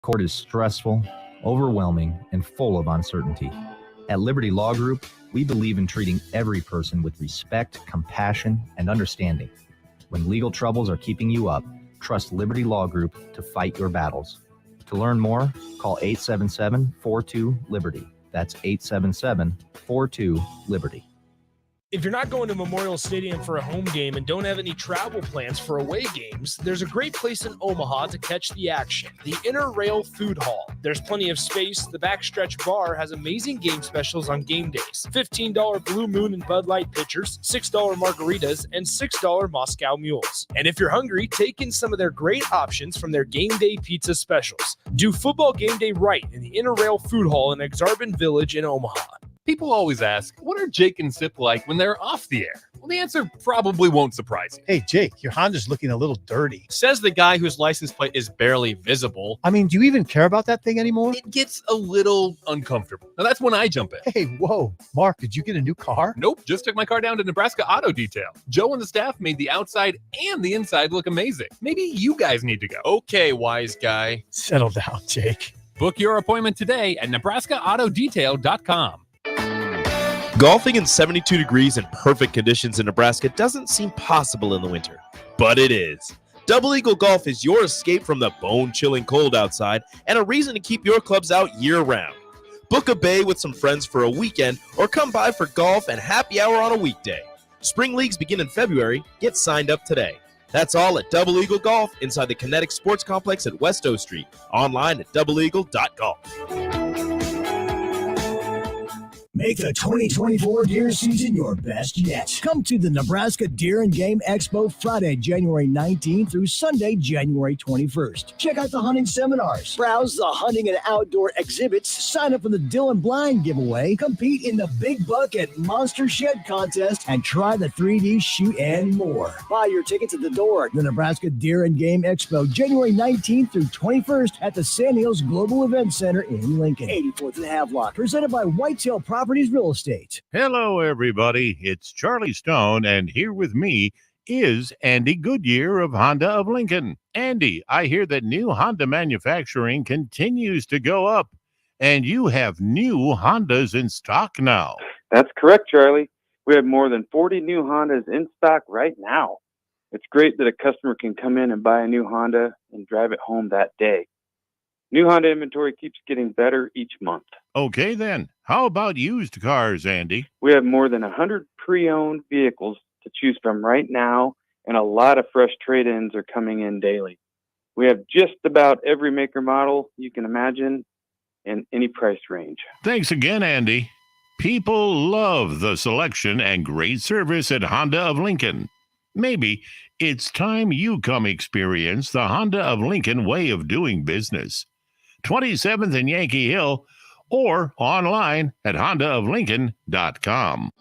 Court is stressful, overwhelming, and full of uncertainty. At Liberty Law Group, we believe in treating every person with respect, compassion, and understanding. When legal troubles are keeping you up, trust Liberty Law Group to fight your battles. To learn more, call 877-42-LIBERTY. That's 877-42-LIBERTY. If you're not going to Memorial Stadium for a home game and don't have any travel plans for away games, there's a great place in Omaha to catch the action, the Inner Rail Food Hall. There's plenty of space. The Backstretch Bar has amazing game specials on game days. $15 Blue Moon and Bud Light pitchers, $6 margaritas, and $6 Moscow Mules. And if you're hungry, take in some of their great options from their game day pizza specials. Do football game day right in the Inner Rail Food Hall in Exarban Village in Omaha. People always ask, what are Jake and Sip like when they're off the air? Well, the answer probably won't surprise you. Hey, Jake, your Honda's looking a little dirty. Says the guy whose license plate is barely visible. I mean, do you even care about that thing anymore? It gets a little uncomfortable. Now, that's when I jump in. Hey, whoa. Mark, did you get a new car? Nope, just took my car down to Nebraska Auto Detail. Joe and the staff made the outside and the inside look amazing. Maybe you guys need to go. Okay, wise guy. Settle down, Jake. Book your appointment today at NebraskaAutoDetail.com. Golfing in 72 degrees and perfect conditions in Nebraska doesn't seem possible in the winter, but it is. Double Eagle Golf is your escape from the bone-chilling cold outside and a reason to keep your clubs out year-round. Book a bay with some friends for a weekend or come by for golf and happy hour on a weekday. Spring leagues begin in February. Get signed up today. That's all at Double Eagle Golf inside the Kinetic Sports Complex at West O Street. Online at doubleeagle.golf. Make the 2024 deer season your best yet. Come to the Nebraska Deer and Game Expo Friday, January 19th through Sunday, January 21st. Check out the hunting seminars, browse the hunting and outdoor exhibits, sign up for the Dylan Blind giveaway, compete in the Big Bucket Monster Shed contest, and try the 3D shoot and more. Buy your tickets at the door at the Nebraska Deer and Game Expo, January 19th through 21st at the Sand Hills Global Event Center in Lincoln, 84th and Havelock, presented by Whitetail Properties Real Estate. Hello, everybody. It's Charlie Stone, and here with me is Andy Goodyear of Honda of Lincoln. Andy, I hear that new Honda manufacturing continues to go up, and you have new Hondas in stock now. That's correct, Charlie. We have more than 40 new Hondas in stock right now. It's great that a customer can come in and buy a new Honda and drive it home that day. New Honda inventory keeps getting better each month. Okay, then. How about used cars, Andy? We have more than 100 pre-owned vehicles to choose from right now, and a lot of fresh trade-ins are coming in daily. We have just about every maker model you can imagine in any price range. Thanks again, Andy. People love the selection and great service at Honda of Lincoln. Maybe it's time you come experience the Honda of Lincoln way of doing business. 27th and Yankee Hill, or online at hondaoflincoln.com.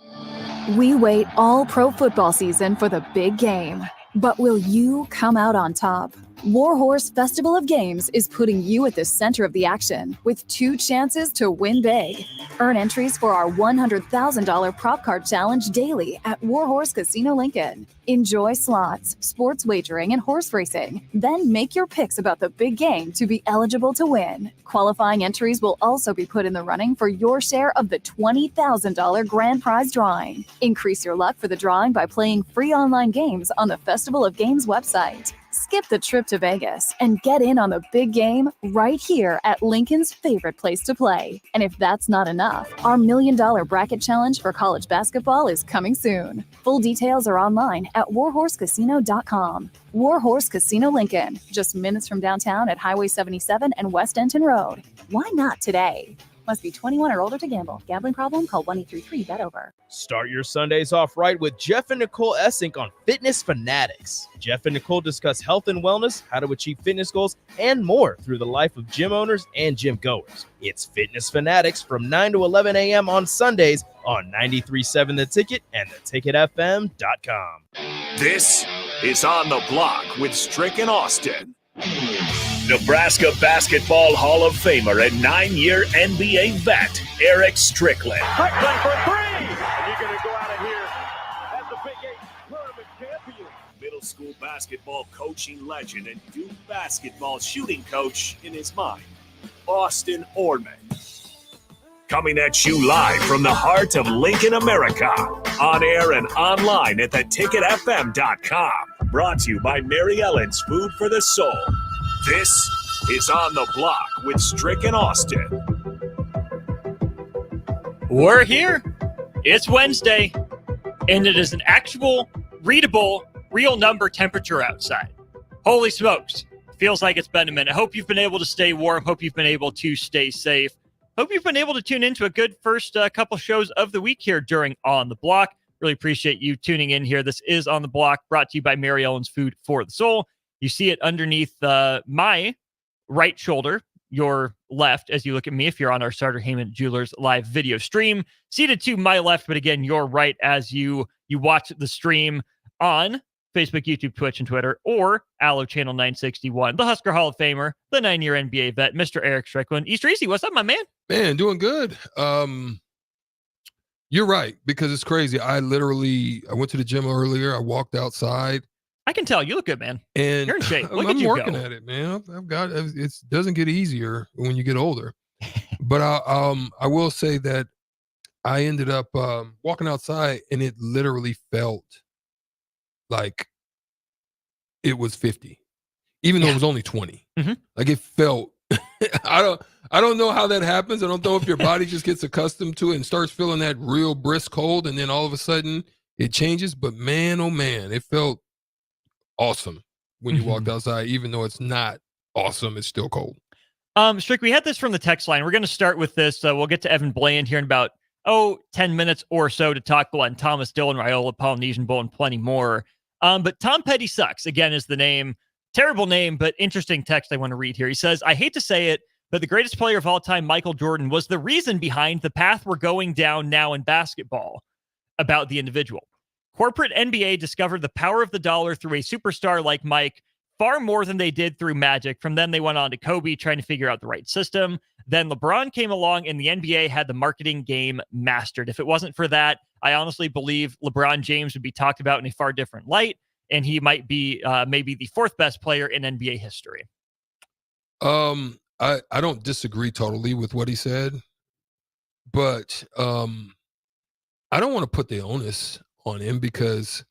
We wait all pro football season for the big game, but will you come out on top? Warhorse Festival of Games is putting you at the center of the action with 2 chances to win big. Earn entries for our $100,000 prop card challenge daily at Warhorse Casino Lincoln. Enjoy slots, sports wagering, and horse racing. Then make your picks about the big game to be eligible to win. Qualifying entries will also be put in the running for your share of the $20,000 grand prize drawing. Increase your luck for the drawing by playing free online games on the Festival of Games website. Skip the trip to Vegas and get in on the big game right here at Lincoln's favorite place to play. And if that's not enough, our $1 Million Bracket Challenge for college basketball is coming soon. Full details are online at warhorsecasino.com. Warhorse Casino Lincoln, just minutes from downtown at Highway 77 and West Denton Road. Why not today? Must be 21 or older to gamble. Gambling problem? Call 1-833-BET-OVER. Start your Sundays off right with Jeff and Nicole Essink on Fitness Fanatics. Jeff and Nicole discuss health and wellness, how to achieve fitness goals, and more through the life of gym owners and gym goers. It's Fitness Fanatics from 9 to 11 a.m. on Sundays on 93.7 The Ticket and theticketfm.com. This is On the Block with Strick and Austin. Nebraska Basketball Hall of Famer and 9-year NBA vet, Erick Strickland. Strickland for 3! And you're going to go out of here as the Big 8 tournament champion. Middle school basketball basketball coaching legend and Duke basketball shooting coach in his mind, Austin Orman. Coming at you live from the heart of Lincoln, America, on air and online at theticketfm.com. Brought to you by Mary Ellen's Food for the Soul. This is On the Block with Strick and Austin. We're here. It's Wednesday, and it is an actual, readable, real number temperature outside. Holy smokes. Feels like it's been a minute. Hope you've been able to stay warm. Hope you've been able to stay safe. Hope you've been able to tune into a good first couple shows of the week here during On the Block. Really appreciate you tuning in here. This is On the Block, brought to you by Mary Ellen's Food for the Soul. You see it underneath my right shoulder, your left, as you look at me if you're on our Starter Heyman Jewelers live video stream. Seated to my left, but again, your right as you watch the stream on Facebook, YouTube, Twitch, and Twitter, or Allo Channel 961, the Husker Hall of Famer, the 9-year NBA vet, Mr. Erick Strickland. East Reese, what's up, my man? Man, doing good. You're right, because it's crazy. I went to the gym earlier. I walked outside. I can tell you look good, man. And you're in shape. I'm working at it, man. I've got it. Doesn't get easier when you get older. But I will say that I ended up walking outside, and it literally felt like it was 50, even though it was only 20. Mm-hmm. Like it felt. I don't know how that happens. I don't know if your body just gets accustomed to it and starts feeling that real brisk cold, and then all of a sudden it changes. But man, oh man, it felt awesome when you walked outside, even though it's not awesome. It's still cold. Strick, we had this from the text line. We're going to start with this. We'll get to Evan Bland here in about 10 minutes or so to talk on Thomas Dillon, Raiola, Polynesian Bowl, and plenty more. But Tom Petty Sucks, again, is the name. Terrible name, but interesting text I want to read here. He says, I hate to say it, but the greatest player of all time, Michael Jordan, was the reason behind the path we're going down now in basketball about the individual. Corporate NBA discovered the power of the dollar through a superstar like Mike far more than they did through Magic. From then they went on to Kobe, trying to figure out the right system. Then LeBron came along and the NBA had the marketing game mastered. If it wasn't for that, I honestly believe LeBron James would be talked about in a far different light, and he might be maybe the fourth best player in NBA history. I don't disagree totally with what he said, but I don't want to put the onus on him, because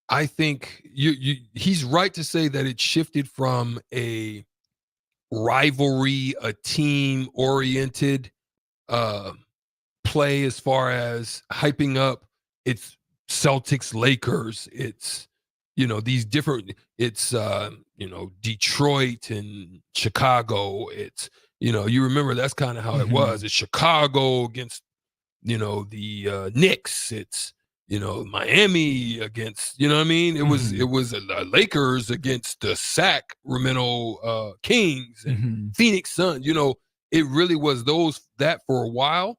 I think he's right to say that it shifted from a rivalry, a team-oriented play as far as hyping up its Celtics, Lakers, it's these different, it's Detroit and Chicago. It's you remember that's kind of how it was. It's Chicago against the Knicks. It's Miami against what I mean. It was Lakers against the Sacramento Kings and Phoenix Suns. It really was that for a while,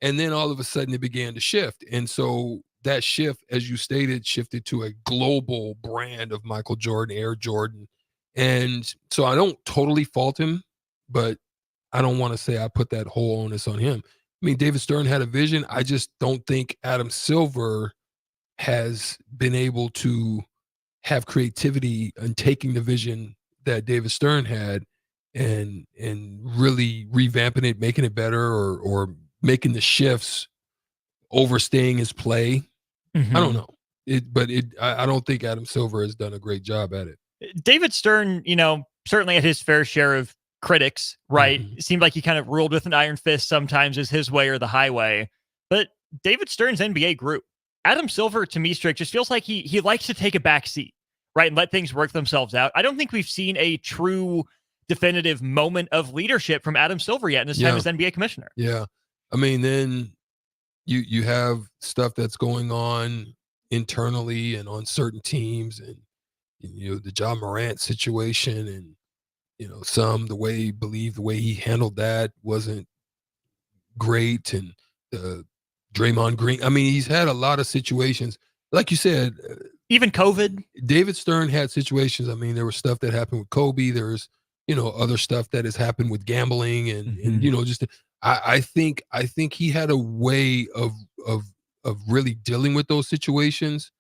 and then all of a sudden it began to shift, and so that shift, as you stated, shifted to a global brand of Michael Jordan, Air Jordan. And so I don't totally fault him, but I don't want to say I put that whole onus on him. I mean, David Stern had a vision. I just don't think Adam Silver has been able to have creativity in taking the vision that David Stern had and really revamping it, making it better, or making the shifts, overstaying his play. I don't know. I don't think Adam Silver has done a great job at it. David Stern, certainly had his fair share of critics, right? It seemed like he kind of ruled with an iron fist sometimes, as his way or the highway. But David Stern's NBA grew. Adam Silver, to me, Strick, just feels like he likes to take a back seat, right, and let things work themselves out. I don't think we've seen a true definitive moment of leadership from Adam Silver yet in his time as NBA commissioner. Yeah. I mean, then you have stuff that's going on internally and on certain teams, and the John Morant situation, and the way he handled that wasn't great, and Draymond Green. I mean, he's had a lot of situations, like you said, even COVID. David Stern had situations. I mean, there was stuff that happened with Kobe. There's other stuff that has happened with gambling, and just I think he had a way of really dealing with those situations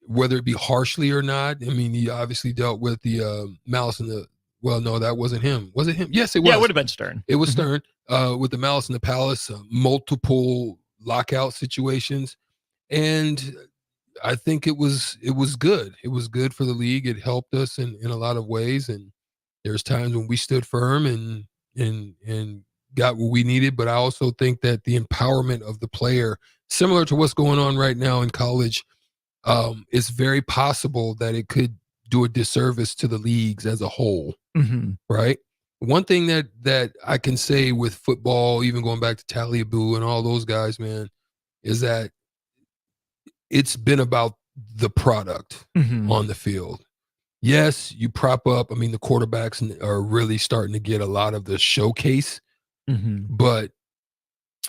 whether it be harshly or not. I mean, he obviously dealt with the malice in the. Well, no, that wasn't him. Was it him? Yes, it was. Yeah, it would have been Stern. It was Stern with the malice in the palace, multiple lockout situations, and I think it was good. It was good for the league. It helped us in a lot of ways, and there's times when we stood firm and got what we needed. But I also think that the empowerment of the player, similar to what's going on right now in college, it's very possible that it could do a disservice to the leagues as a whole. Right. One thing that I can say with football, even going back to Taliabu and all those guys, man, is that it's been about the product on the field. Yes, you prop up. I mean, the quarterbacks are really starting to get a lot of the showcase, but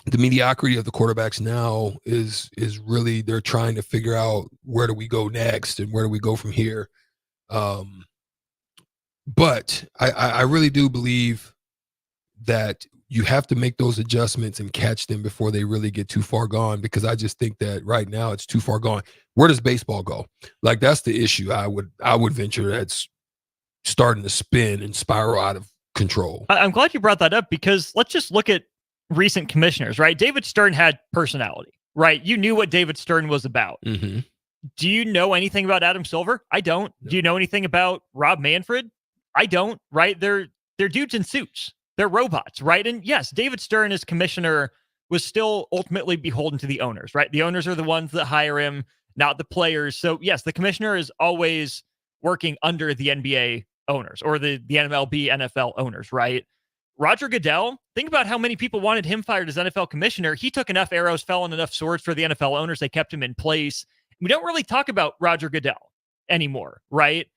the mediocrity of the quarterbacks now is really, they're trying to figure out where do we go next and where do we go from here. But I really do believe that you have to make those adjustments and catch them before they really get too far gone, because I just think that right now it's too far gone. Where does baseball go? Like, that's the issue. I would venture that's starting to spin and spiral out of control. I'm glad you brought that up, because let's just look at recent commissioners, right? David Stern had personality, right? You knew what David Stern was about. Do you know anything about Adam Silver? I don't. Do you know anything about Rob Manfred? I don't, right? They're dudes in suits. They're robots, right? And yes, David Stern as commissioner was still ultimately beholden to the owners, right? The owners are the ones that hire him, not the players. So yes, the commissioner is always working under the NBA owners or the MLB, NFL owners, right? Roger Goodell, think about how many people wanted him fired as NFL commissioner. He took enough arrows, fell on enough swords for the NFL owners. They kept him in place. We don't really talk about Roger Goodell anymore, right?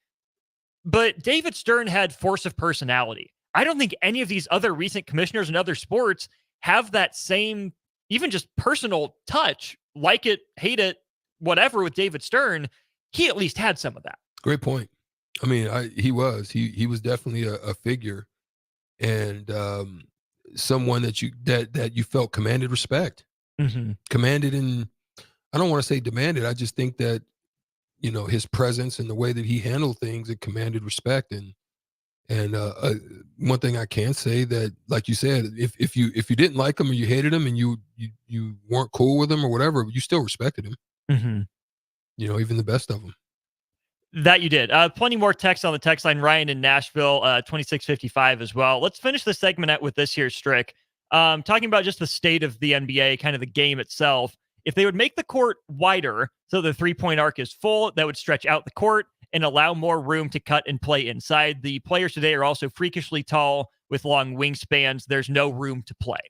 But David Stern had force of personality. I don't think any of these other recent commissioners in other sports have that same, even just personal touch, like it, hate it, whatever with David Stern. He at least had some of that. Great point. I mean, he was definitely a figure, and someone that you felt commanded respect, commanded, and I don't want to say demanded. I just think that, you know, his presence and the way that he handled things, it commanded respect. And one thing I can say that, like you said, if you didn't like him or you hated him and you weren't cool with him or whatever, you still respected him. You know, even the best of them. That you did. Plenty more text on the text line. Ryan in Nashville, 2655 as well. Let's finish the segment out with this here, Strick. Talking about just the state of the NBA, kind of the game itself. If they would make the court wider so the three-point arc is full, that would stretch out the court and allow more room to cut and play inside. The players today are also freakishly tall with long wingspans. There's no room to play.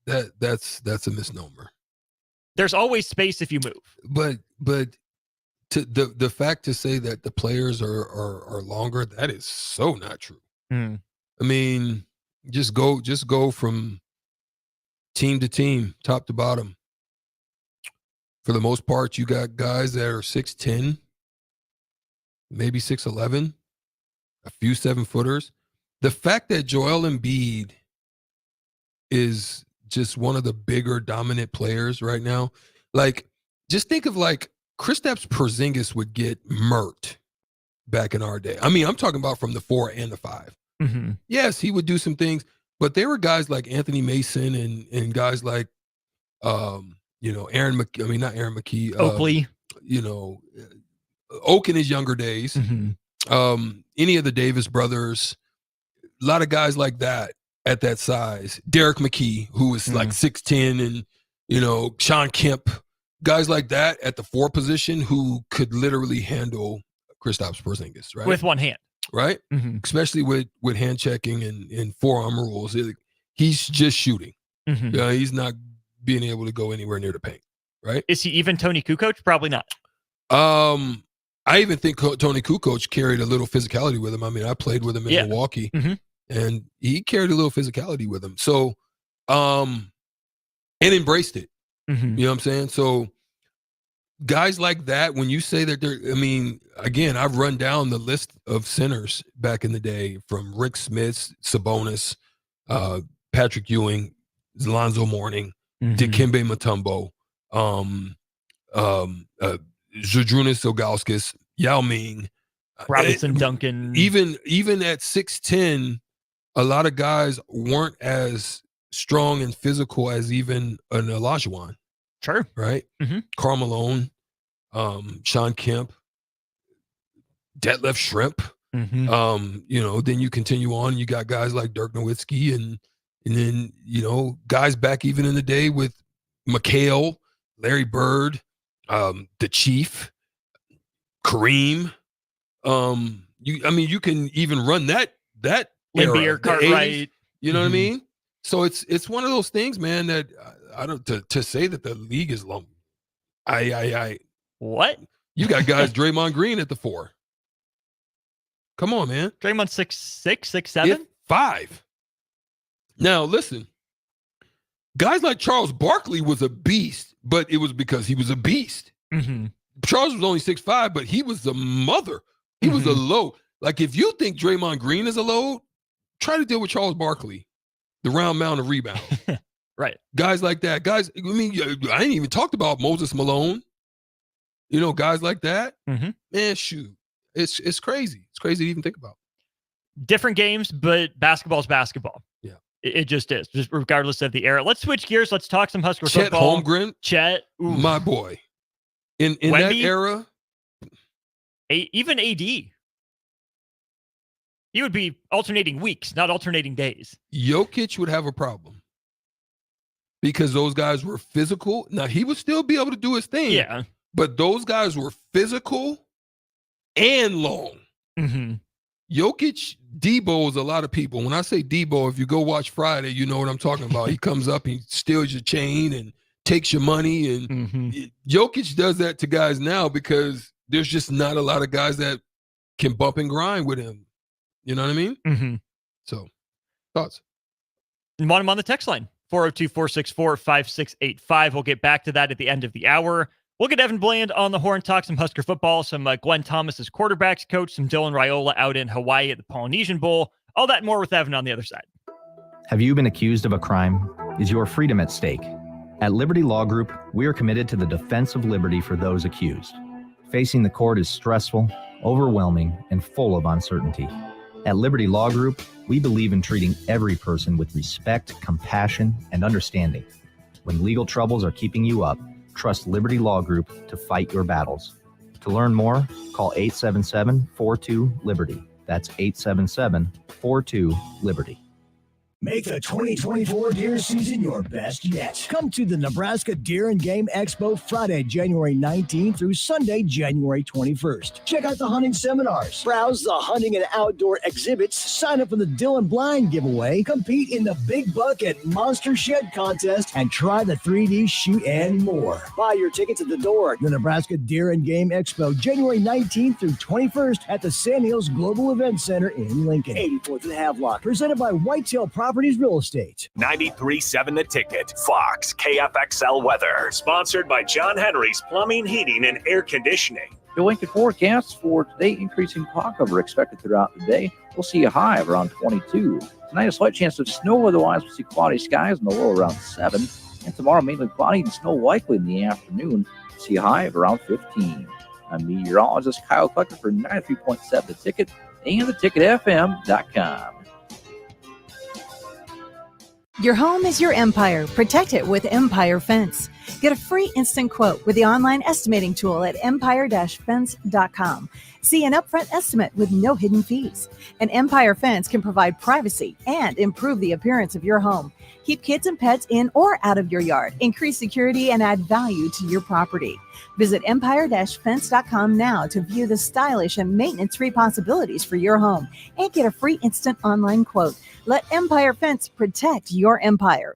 That's a misnomer. There's always space if you move. But to the fact to say that the players are longer, that is so not true. I mean, just go from team to team, top to bottom. For the most part, you got guys that are 6'10", maybe 6'11", a few 7-footers. The fact that Joel Embiid is just one of the bigger dominant players right now, like, just think of like Kristaps Porzingis would get murked back in our day. I mean, I'm talking about from the 4 and the 5. Yes, he would do some things, but there were guys like Anthony Mason and guys like, you know, not Aaron McKee. Oakley. You know, Oak in his younger days. Any of the Davis brothers, a lot of guys like that at that size. Derek McKee, who was like 6'10", and, you know, Sean Kemp, guys like that at the 4 position who could literally handle Kristaps Porzingis, right? With one hand. Right? Especially with hand checking and forearm rules. He's just shooting. He's not being able to go anywhere near the paint, right? Is he even Tony Kukoc? Probably not. I even think Tony Kukoc carried a little physicality with him. I mean, I played with him in Milwaukee, and he carried a little physicality with him. So, and embraced it. You know what I'm saying? So, guys like that, when you say that they're, I mean, again, I've run down the list of centers back in the day, from Rick Smith, Sabonis, Patrick Ewing, Alonzo Mourning, Dikembe Mutombo, Zydrunas Ilgauskas, Yao Ming, Robinson, Duncan. Even at 6'10", a lot of guys weren't as strong and physical as even an Olajuwon. Sure. Right? Mm-hmm. Karl Malone, Sean Kemp, Detlef Shrimp. Mm-hmm. Then you continue on. You got guys like Dirk Nowitzki and then, guys back even in the day with McHale, Larry Bird, the Chief, Kareem. You can even run that Limbier, Cartwright. You know what I mean? So it's one of those things, man, that I don't to say that the league is long. What? You got guys Draymond Green at the 4. Come on, man. Draymond 6'6", 6'7"? 5. Now listen, guys like Charles Barkley was a beast, but it was because he was a beast. Mm-hmm. Charles was only 6'5", but he was the mother. He was a load. Like if you think Draymond Green is a load, try to deal with Charles Barkley, the round mound of rebound. Right. Guys like that. Guys, I ain't even talked about Moses Malone. Guys like that. Mm-hmm. Man, shoot. It's crazy. It's crazy to even think about. Different games, but basketball's basketball. Yeah. It just is, just regardless of the era. Let's switch gears. Let's talk some Husker Chet football. Holmgren. Chet. Oof. My boy. In that era. Even AD. He would be alternating weeks, not alternating days. Jokic would have a problem. Because those guys were physical. Now, he would still be able to do his thing. Yeah. But those guys were physical and long. Mm-hmm. Jokic, Debo is a lot of people. When I say Debo, if you go watch Friday, you know what I'm talking about. He comes up, he steals your chain and takes your money. And Jokic does that to guys now because there's just not a lot of guys that can bump and grind with him. You know what I mean? Mm-hmm. So, thoughts? Want him on the text line, 402-464-5685. We'll get back to that at the end of the hour. We'll get Evan Bland on the horn, talk some Husker football, some Glenn Thomas's quarterbacks coach, some Dylan Raiola out in Hawaii at the Polynesian Bowl. All that and more with Evan on the other side. Have you been accused of a crime? Is your freedom at stake? At Liberty Law Group, we are committed to the defense of liberty for those accused. Facing the court is stressful, overwhelming, and full of uncertainty. At Liberty Law Group, we believe in treating every person with respect, compassion, and understanding. When legal troubles are keeping you up, trust Liberty Law Group to fight your battles. To learn more, call 877-42-LIBERTY. That's 877-42-LIBERTY. Make the 2024 deer season your best yet. Come to the Nebraska Deer and Game Expo Friday, January 19th through Sunday, January 21st. Check out the hunting seminars, browse the hunting and outdoor exhibits, sign up for the Dylan Blind giveaway, compete in the Big Bucket Monster Shed contest, and try the 3D shoot and more. Buy your tickets at the door at the Nebraska Deer and Game Expo, January 19th through 21st at the Sand Hills Global Event Center in Lincoln, 84th and Havelock, presented by Whitetail Properties Real Estate. 93.7 The Ticket, Fox, KFXL Weather. Sponsored by John Henry's Plumbing, Heating, and Air Conditioning. The Lincoln forecast for today, increasing cloud cover expected throughout the day. We'll see a high of around 22. Tonight, a slight chance of snow. Otherwise, we'll see cloudy skies in the low around 7. And tomorrow, mainly cloudy and snow likely in the afternoon. We'll see a high of around 15. I'm meteorologist Kyle Clucker for 93.7 The Ticket and theticketfm.com. Your home is your empire. Protect it with Empire Fence. Get a free instant quote with the online estimating tool at empire-fence.com. See an upfront estimate with no hidden fees. An Empire Fence can provide privacy and improve the appearance of your home. Keep kids and pets in or out of your yard. Increase security and add value to your property. Visit empire-fence.com now to view the stylish and maintenance-free possibilities for your home and get a free instant online quote. Let Empire Fence protect your empire.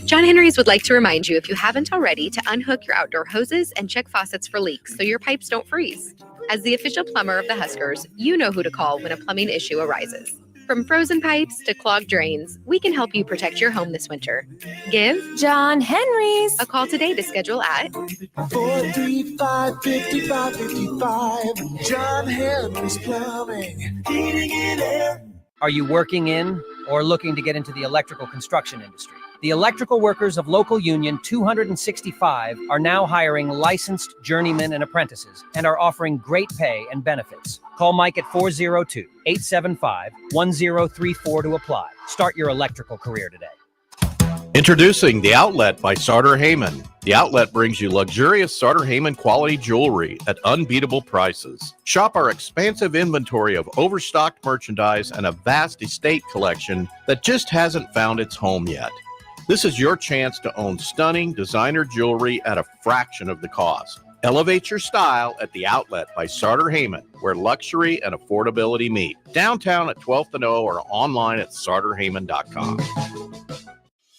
John Henry's would like to remind you, if you haven't already, to unhook your outdoor hoses and check faucets for leaks so your pipes don't freeze. As the official plumber of the Huskers, you know who to call when a plumbing issue arises. From frozen pipes to clogged drains, we can help you protect your home this winter. Give John Henry's a call today to schedule at 435-5555. John Henry's Plumbing, Heating and Air. Are you working in or looking to get into the electrical construction industry? The electrical workers of local union 265 are now hiring licensed journeymen and apprentices and are offering great pay and benefits. Call Mike at 402-875-1034 to apply. Start your electrical career today. Introducing The Outlet by Sartor Heyman. The Outlet brings you luxurious Sartor Heyman quality jewelry at unbeatable prices. Shop our expansive inventory of overstocked merchandise and a vast estate collection that just hasn't found its home yet. This is your chance to own stunning designer jewelry at a fraction of the cost. Elevate your style at The Outlet by Sartor Heyman, where luxury and affordability meet. Downtown at 12th and O or online at sartorheyman.com.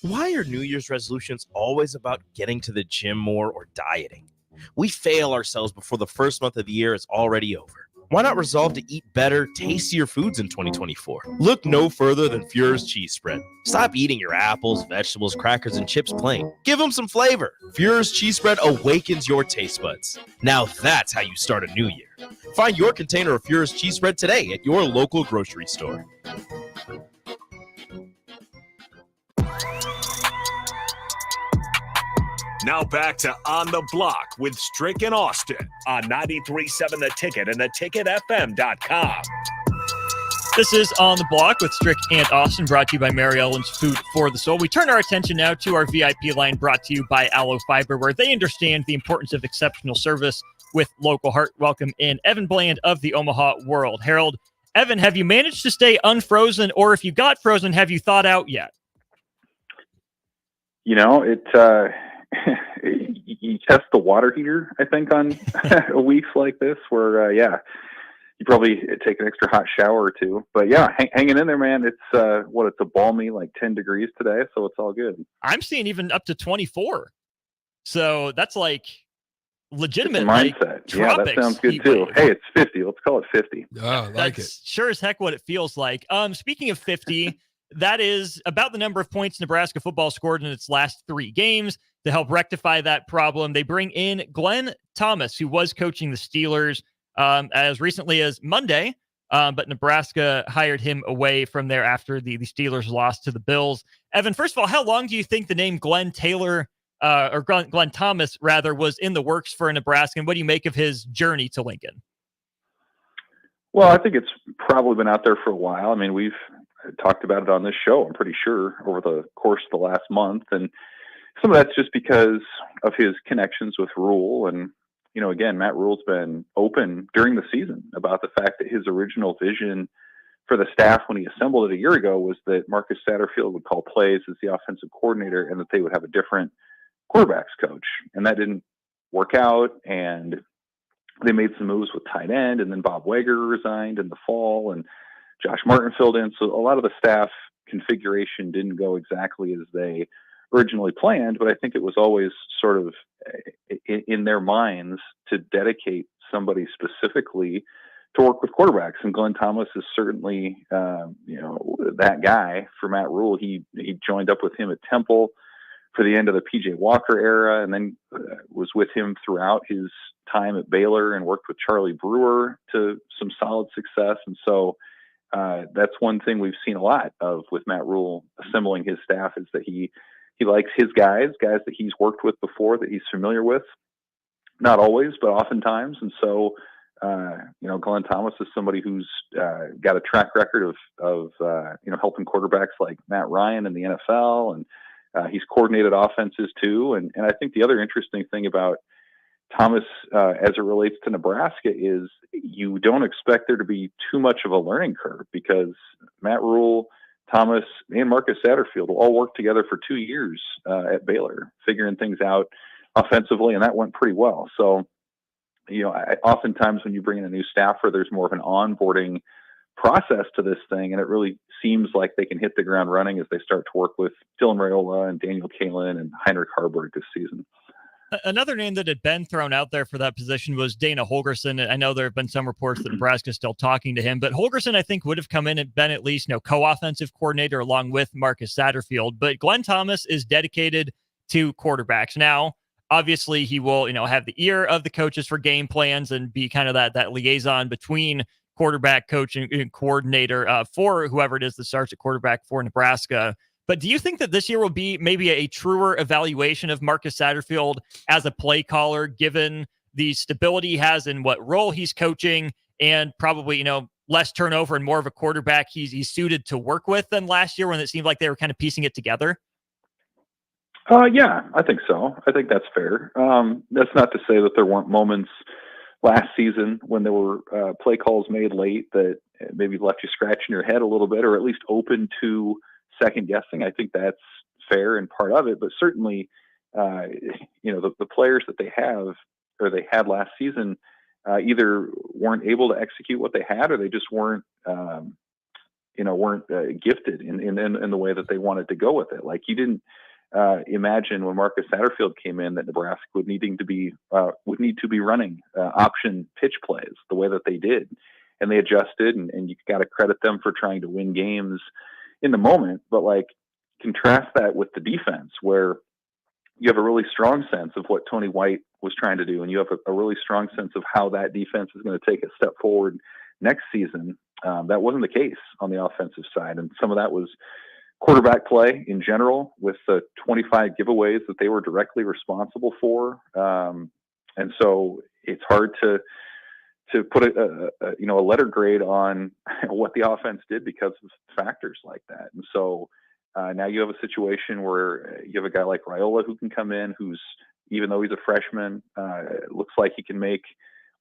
Why are New Year's resolutions always about getting to the gym more or dieting? We fail ourselves before the first month of the year is already over. Why not resolve to eat better, tastier foods in 2024? Look no further than Fuhrer's Cheese Spread. Stop eating your apples, vegetables, crackers, and chips plain. Give them some flavor. Fuhrer's Cheese Spread awakens your taste buds. Now that's how you start a new year. Find your container of Fuhrer's Cheese Spread today at your local grocery store. Now back to On the Block with Strick and Austin on 93.7 The Ticket and theticketfm.com. This is On the Block with Strick and Austin, brought to you by Mary Ellen's Food for the Soul. We turn our attention now to our VIP line, brought to you by Aloe Fiber, where they understand the importance of exceptional service with local heart. Welcome in Evan Bland of the Omaha World Herald. Evan, have you managed to stay unfrozen, or if you got frozen, have you thawed out yet? You know, you test the water heater, I think, on weeks like this where, you probably take an extra hot shower or two. But, hanging in there, man. It's a balmy, 10 degrees today, so it's all good. I'm seeing even up to 24. So that's legitimate mindset. That sounds good, too. Hey, it's 50. Let's call it 50. Oh, I like it. Sure as heck what it feels like. Speaking of 50, that is about the number of points Nebraska football scored in its last 3 games. To help rectify that problem, they bring in Glenn Thomas, who was coaching the Steelers as recently as Monday, but Nebraska hired him away from there after the Steelers lost to the Bills. Evan, first of all, how long do you think the name Glenn Thomas, rather, was in the works for Nebraska, and what do you make of his journey to Lincoln? Well, I think it's probably been out there for a while. I mean, we've talked about it on this show, I'm pretty sure, over the course of the last month, and some of that's just because of his connections with Rule. And, again, Matt Rule's been open during the season about the fact that his original vision for the staff when he assembled it a year ago was that Marcus Satterfield would call plays as the offensive coordinator and that they would have a different quarterbacks coach. And that didn't work out. And they made some moves with tight end, and then Bob Wager resigned in the fall and Josh Martin filled in. So a lot of the staff configuration didn't go exactly as they originally planned, but I think it was always sort of in their minds to dedicate somebody specifically to work with quarterbacks. And Glenn Thomas is certainly, that guy for Matt Rule. He joined up with him at Temple for the end of the PJ Walker era, and then was with him throughout his time at Baylor and worked with Charlie Brewer to some solid success. And so that's one thing we've seen a lot of with Matt Rule assembling his staff, is that he likes his guys that he's worked with before, that he's familiar with. Not always, but oftentimes. And so, Glenn Thomas is somebody who's got a track record of helping quarterbacks like Matt Ryan in the NFL, and he's coordinated offenses too. And I think the other interesting thing about Thomas as it relates to Nebraska is you don't expect there to be too much of a learning curve, because Matt Rule, Thomas, and Marcus Satterfield will all work together for 2 years at Baylor, figuring things out offensively, and that went pretty well. So, oftentimes when you bring in a new staffer, there's more of an onboarding process to this thing, and it really seems like they can hit the ground running as they start to work with Dylan Raiola and Daniel Kalin and Heinrich Harburg this season. Another name that had been thrown out there for that position was Dana Holgorsen. I know there have been some reports that Nebraska is still talking to him, but Holgorsen, I think, would have come in and been at least, co-offensive coordinator along with Marcus Satterfield. But Glenn Thomas is dedicated to quarterbacks. Now, obviously, he will, have the ear of the coaches for game plans and be kind of that liaison between quarterback coach and coordinator for whoever it is that starts at quarterback for Nebraska. But do you think that this year will be maybe a truer evaluation of Marcus Satterfield as a play caller, given the stability he has in what role he's coaching and probably, less turnover and more of a quarterback he's suited to work with than last year when it seemed like they were kind of piecing it together? Yeah, I think so. I think that's fair. That's not to say that there weren't moments last season when there were play calls made late that maybe left you scratching your head a little bit, or at least open to second guessing. I think that's fair and part of it, but certainly, the players that they have or they had last season either weren't able to execute what they had, or they just weren't gifted in the way that they wanted to go with it. Like, you didn't imagine when Marcus Satterfield came in that Nebraska would need to be running option pitch plays the way that they did, and they adjusted. And you got to credit them for trying to win games in the moment. But like, contrast that with the defense, where you have a really strong sense of what Tony White was trying to do, and you have a really strong sense of how that defense is going to take a step forward next season. That wasn't the case on the offensive side, and some of that was quarterback play in general, with the 25 giveaways that they were directly responsible for. And so it's hard to put a letter grade on what the offense did because of factors like that. And so now you have a situation where you have a guy like Raiola who can come in, who's, even though he's a freshman, it looks like he can make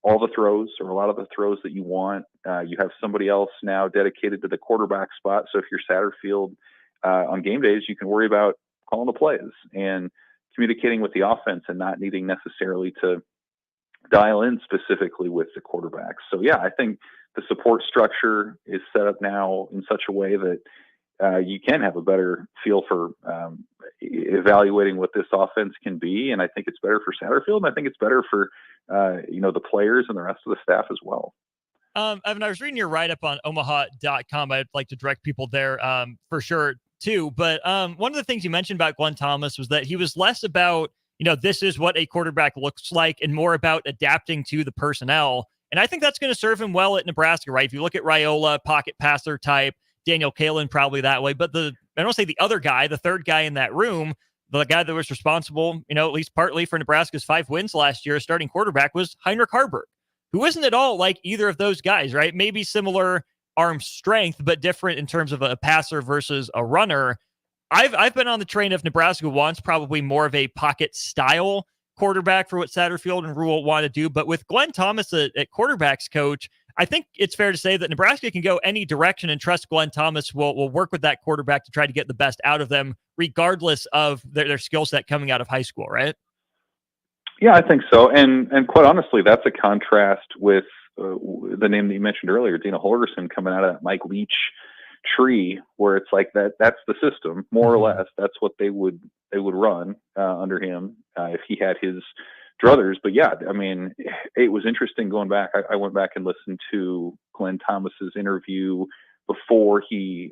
all the throws, or a lot of the throws that you want. You have somebody else now dedicated to the quarterback spot. So if you're Satterfield, on game days, you can worry about calling the plays and communicating with the offense and not needing necessarily to dial in specifically with the quarterback. So yeah, I think the support structure is set up now in such a way that you can have a better feel for evaluating what this offense can be. And I think it's better for Satterfield, and I think it's better for the players and the rest of the staff as well. Evan, I was reading your write-up on omaha.com. I'd like to direct people there for sure too. But one of the things you mentioned about Glenn Thomas was that he was less about, this is what a quarterback looks like, and more about adapting to the personnel. And I think that's going to serve him well at Nebraska, right? If you look at Raiola, pocket passer type, Daniel Kalen probably that way. But I don't say the other guy, the third guy in that room, the guy that was responsible, at least partly for Nebraska's 5 wins last year, starting quarterback, was Heinrich Harburg, who isn't at all like either of those guys, right? Maybe similar arm strength, but different in terms of a passer versus a runner. I've been on the train of Nebraska wants probably more of a pocket style quarterback for what Satterfield and Rule want to do. But with Glenn Thomas at quarterbacks coach, I think it's fair to say that Nebraska can go any direction and trust Glenn Thomas will work with that quarterback to try to get the best out of them, regardless of their skill set coming out of high school, right? Yeah, I think so. And quite honestly, that's a contrast with the name that you mentioned earlier, Dana Holgerson, coming out of that Mike Leach tree, where it's like that's the system, more or less. That's what they would run under him if he had his druthers. But yeah, I mean, it was interesting going back. I went back and listened to Glenn Thomas's interview before he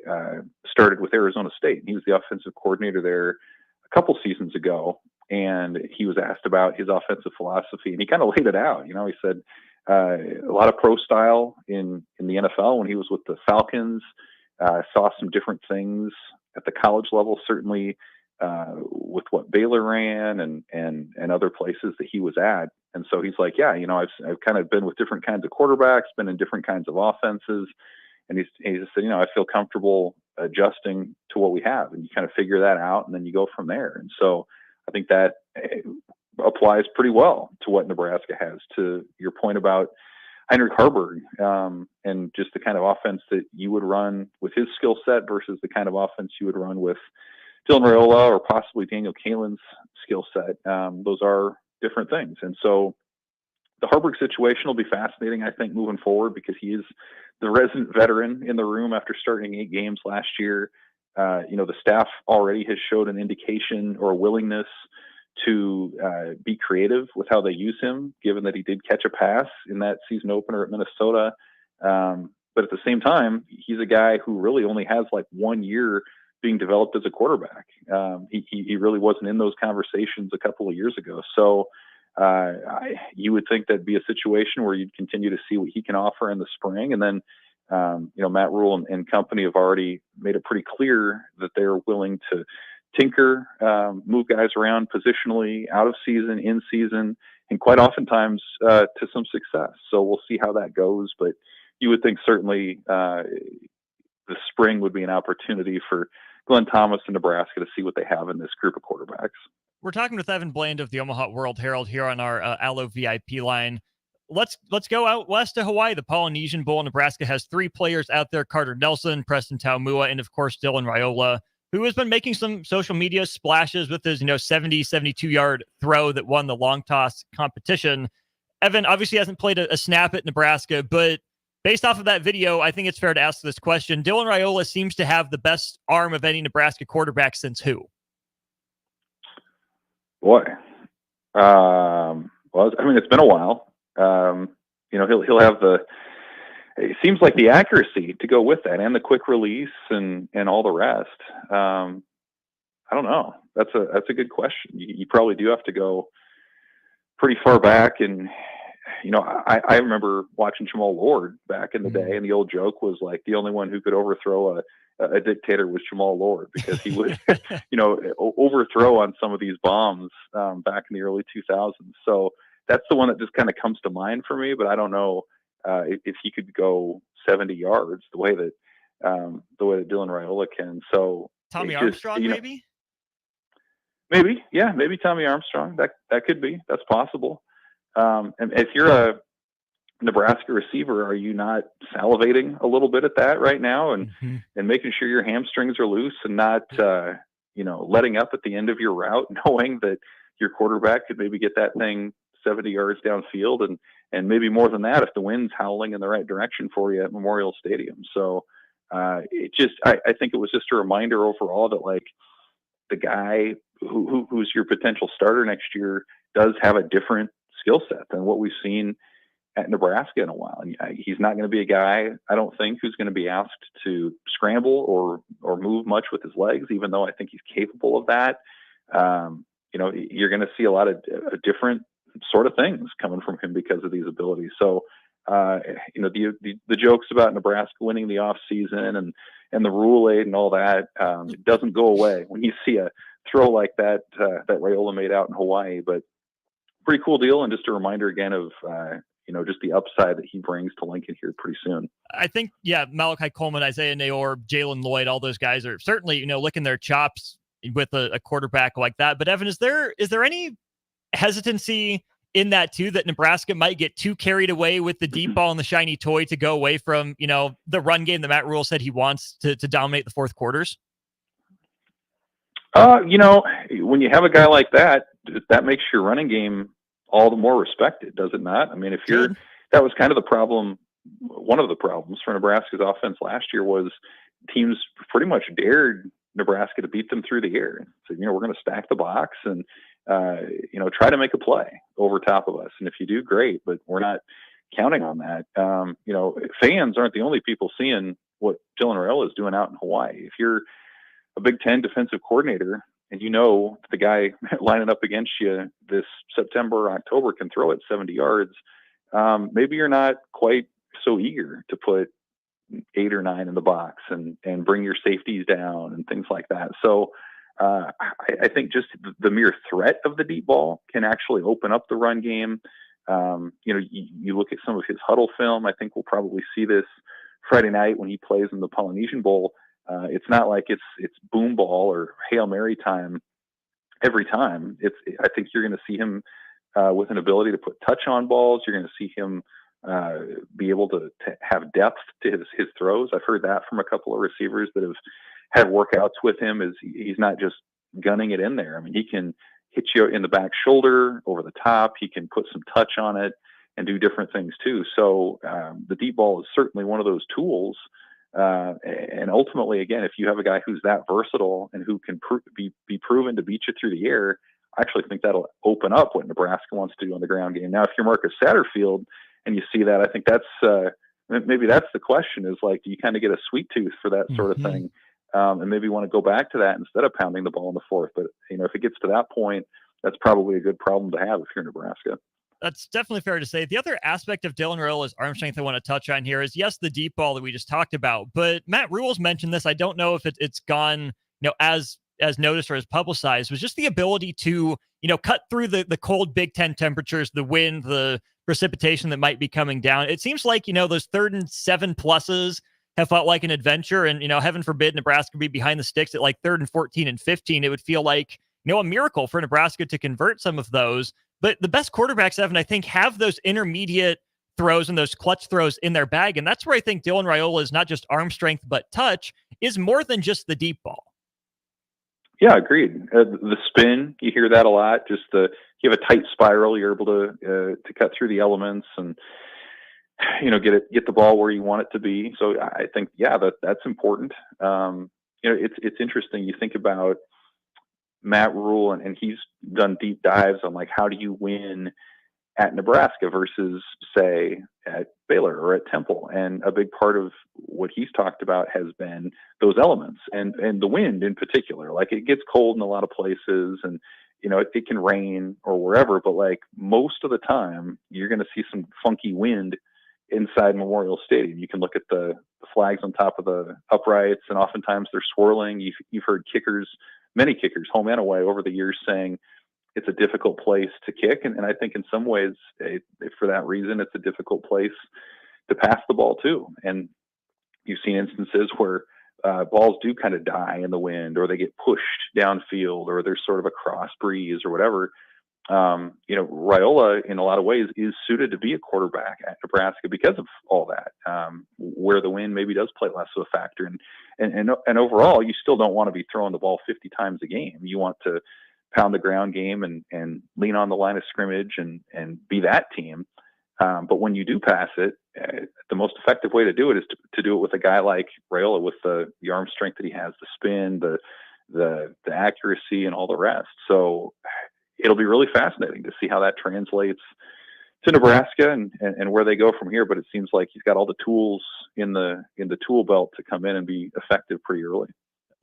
started with Arizona State. He was the offensive coordinator there a couple seasons ago, and he was asked about his offensive philosophy, and he kind of laid it out. He said a lot of pro style in the NFL when he was with the Falcons. Saw some different things at the college level, certainly with what Baylor ran and other places that he was at. And so he's like, yeah, I've kind of been with different kinds of quarterbacks, been in different kinds of offenses. And he just said, I feel comfortable adjusting to what we have, and you kind of figure that out, and then you go from there. And so I think that applies pretty well to what Nebraska has. To your point about Heinrich Harburg, and just the kind of offense that you would run with his skill set versus the kind of offense you would run with Dylan Raiola or possibly Daniel Kalen's skill set. Those are different things. And so the Harburg situation will be fascinating, I think, moving forward, because he is the resident veteran in the room after starting 8 games last year. The staff already has showed an indication or a willingness to be creative with how they use him, given that he did catch a pass in that season opener at Minnesota. But at the same time, he's a guy who really only has like 1 year being developed as a quarterback. He really wasn't in those conversations a couple of years ago. So you would think that'd be a situation where you'd continue to see what he can offer in the spring. And then, Matt Rule and company have already made it pretty clear that they're willing to tinker, move guys around positionally, out of season, in season, and quite oftentimes to some success. So we'll see how that goes. But you would think certainly the spring would be an opportunity for Glenn Thomas and Nebraska to see what they have in this group of quarterbacks. We're talking with Evan Bland of the Omaha World Herald here on our Allo VIP line. Let's go out west to Hawaii. The Polynesian Bowl. Nebraska has 3 players out there: Carter Nelson, Preston Taumua, and of course Dylan Raiola, who has been making some social media splashes with his 72-yard throw that won the long toss competition. Evan obviously hasn't played a snap at Nebraska, but based off of that video, I think it's fair to ask this question. Dylan Raiola seems to have the best arm of any Nebraska quarterback since who? Boy. Well, I mean, it's been a while. He'll have it seems like the accuracy to go with that and the quick release and all the rest. I don't know. That's a good question. You probably do have to go pretty far back. And, I remember watching Jamal Lord back in the day, and the old joke was like the only one who could overthrow a dictator was Jamal Lord, because he would, overthrow on some of these bombs back in the early 2000s. So that's the one that just kind of comes to mind for me, but I don't know if he could go 70 yards the way that Dylan Raiola can. So Tommy Armstrong, maybe? Maybe, yeah, maybe Tommy Armstrong. That could be. That's possible. And if you're a Nebraska receiver, are you not salivating a little bit at that right now, and making sure your hamstrings are loose and not letting up at the end of your route, knowing that your quarterback could maybe get that thing 70 yards downfield, and maybe more than that if the wind's howling in the right direction for you at Memorial Stadium. So I think it was just a reminder overall that, like, the guy who's your potential starter next year does have a different skill set than what we've seen at Nebraska in a while. And he's not going to be a guy, I don't think, who's going to be asked to scramble or move much with his legs, even though I think he's capable of that. You're going to see a lot of different sort of things coming from him because of these abilities. So, the jokes about Nebraska winning the off season and the Rule Aid and all that, it doesn't go away when you see a throw like that Raiola made out in Hawaii. But pretty cool deal, and just a reminder again of just the upside that he brings to Lincoln here pretty soon. I think, Malachi Coleman, Isaiah Nayor, Jalen Lloyd, all those guys are certainly licking their chops with a quarterback like that. But Evan, is there any hesitancy in that too, that Nebraska might get too carried away with the deep ball and the shiny toy to go away from the run game that Matt Rule said he wants to dominate the fourth quarters? When you have a guy like that makes your running game all the more respected, does it not? I mean, that was kind of the problem. One of the problems for Nebraska's offense last year was teams pretty much dared Nebraska to beat them through the air. So, we're going to stack the box and, try to make a play over top of us. And if you do, great, but we're not counting on that. Fans aren't the only people seeing what Dylan Raiola is doing out in Hawaii. If you're a Big Ten defensive coordinator and the guy lining up against you this September or October can throw it 70 yards, maybe you're not quite so eager to put 8 or 9 in the box and bring your safeties down and things like that. So I think just the mere threat of the deep ball can actually open up the run game. You look at some of his huddle film. I think we'll probably see this Friday night when he plays in the Polynesian Bowl. It's not like it's boom ball or Hail Mary time every time. I think you're going to see him with an ability to put touch on balls. You're going to see him be able to have depth to his throws. I've heard that from a couple of receivers that have had workouts with him. Is he's not just gunning it in there. I mean, he can hit you in the back shoulder, over the top. He can put some touch on it and do different things too. So the deep ball is certainly one of those tools. And ultimately, again, if you have a guy who's that versatile and who can be proven to beat you through the air, I actually think that'll open up what Nebraska wants to do on the ground game. Now, if you're Marcus Satterfield and you see that, I think maybe that's the question, is like, do you kind of get a sweet tooth for that sort of thing? And maybe want to go back to that instead of pounding the ball in the fourth. But, if it gets to that point, that's probably a good problem to have if you're Nebraska. That's definitely fair to say. The other aspect of Dylan Raiola's arm strength I want to touch on here is, yes, the deep ball that we just talked about, but Matt Rule's mentioned this. I don't know if it's gone, as noticed or as publicized, was just the ability to, cut through the cold Big Ten temperatures, the wind, the precipitation that might be coming down. It seems like, those 3rd and 7 pluses have felt like an adventure. And, heaven forbid Nebraska be behind the sticks at like 3rd and 14 and 15. It would feel like, a miracle for Nebraska to convert some of those. But the best quarterbacks, Evan, I think, have those intermediate throws and those clutch throws in their bag. And that's where I think Dylan Raiola is not just arm strength, but touch is more than just the deep ball. Yeah, agreed. The spin, you hear that a lot. Just you have a tight spiral, you're able to cut through the elements and get the ball where you want it to be. So I think that's important. It's interesting. You think about Matt Rule and he's done deep dives on like how do you win at Nebraska versus say at Baylor or at Temple, and a big part of what he's talked about has been those elements and the wind in particular. Like it gets cold in a lot of places and it can rain or wherever, but like most of the time you're going to see some funky wind inside Memorial Stadium. You can look at the flags on top of the uprights and oftentimes they're swirling. You've heard many kickers, home and away, over the years saying it's a difficult place to kick. And I think in some ways, for that reason, it's a difficult place to pass the ball too. And you've seen instances where balls do kind of die in the wind, or they get pushed downfield, or there's sort of a cross breeze or whatever. Raiola in a lot of ways is suited to be a quarterback at Nebraska because of all that, where the wind maybe does play less of a factor. And overall, you still don't want to be throwing the ball 50 times a game. You want to pound the ground game and lean on the line of scrimmage and be that team. But when you do pass it, the most effective way to do it is to do it with a guy like Raiola with the arm strength that he has, the spin, the accuracy, and all the rest. So it'll be really fascinating to see how that translates to Nebraska and where they go from here. But it seems like he's got all the tools in the tool belt to come in and be effective pretty early.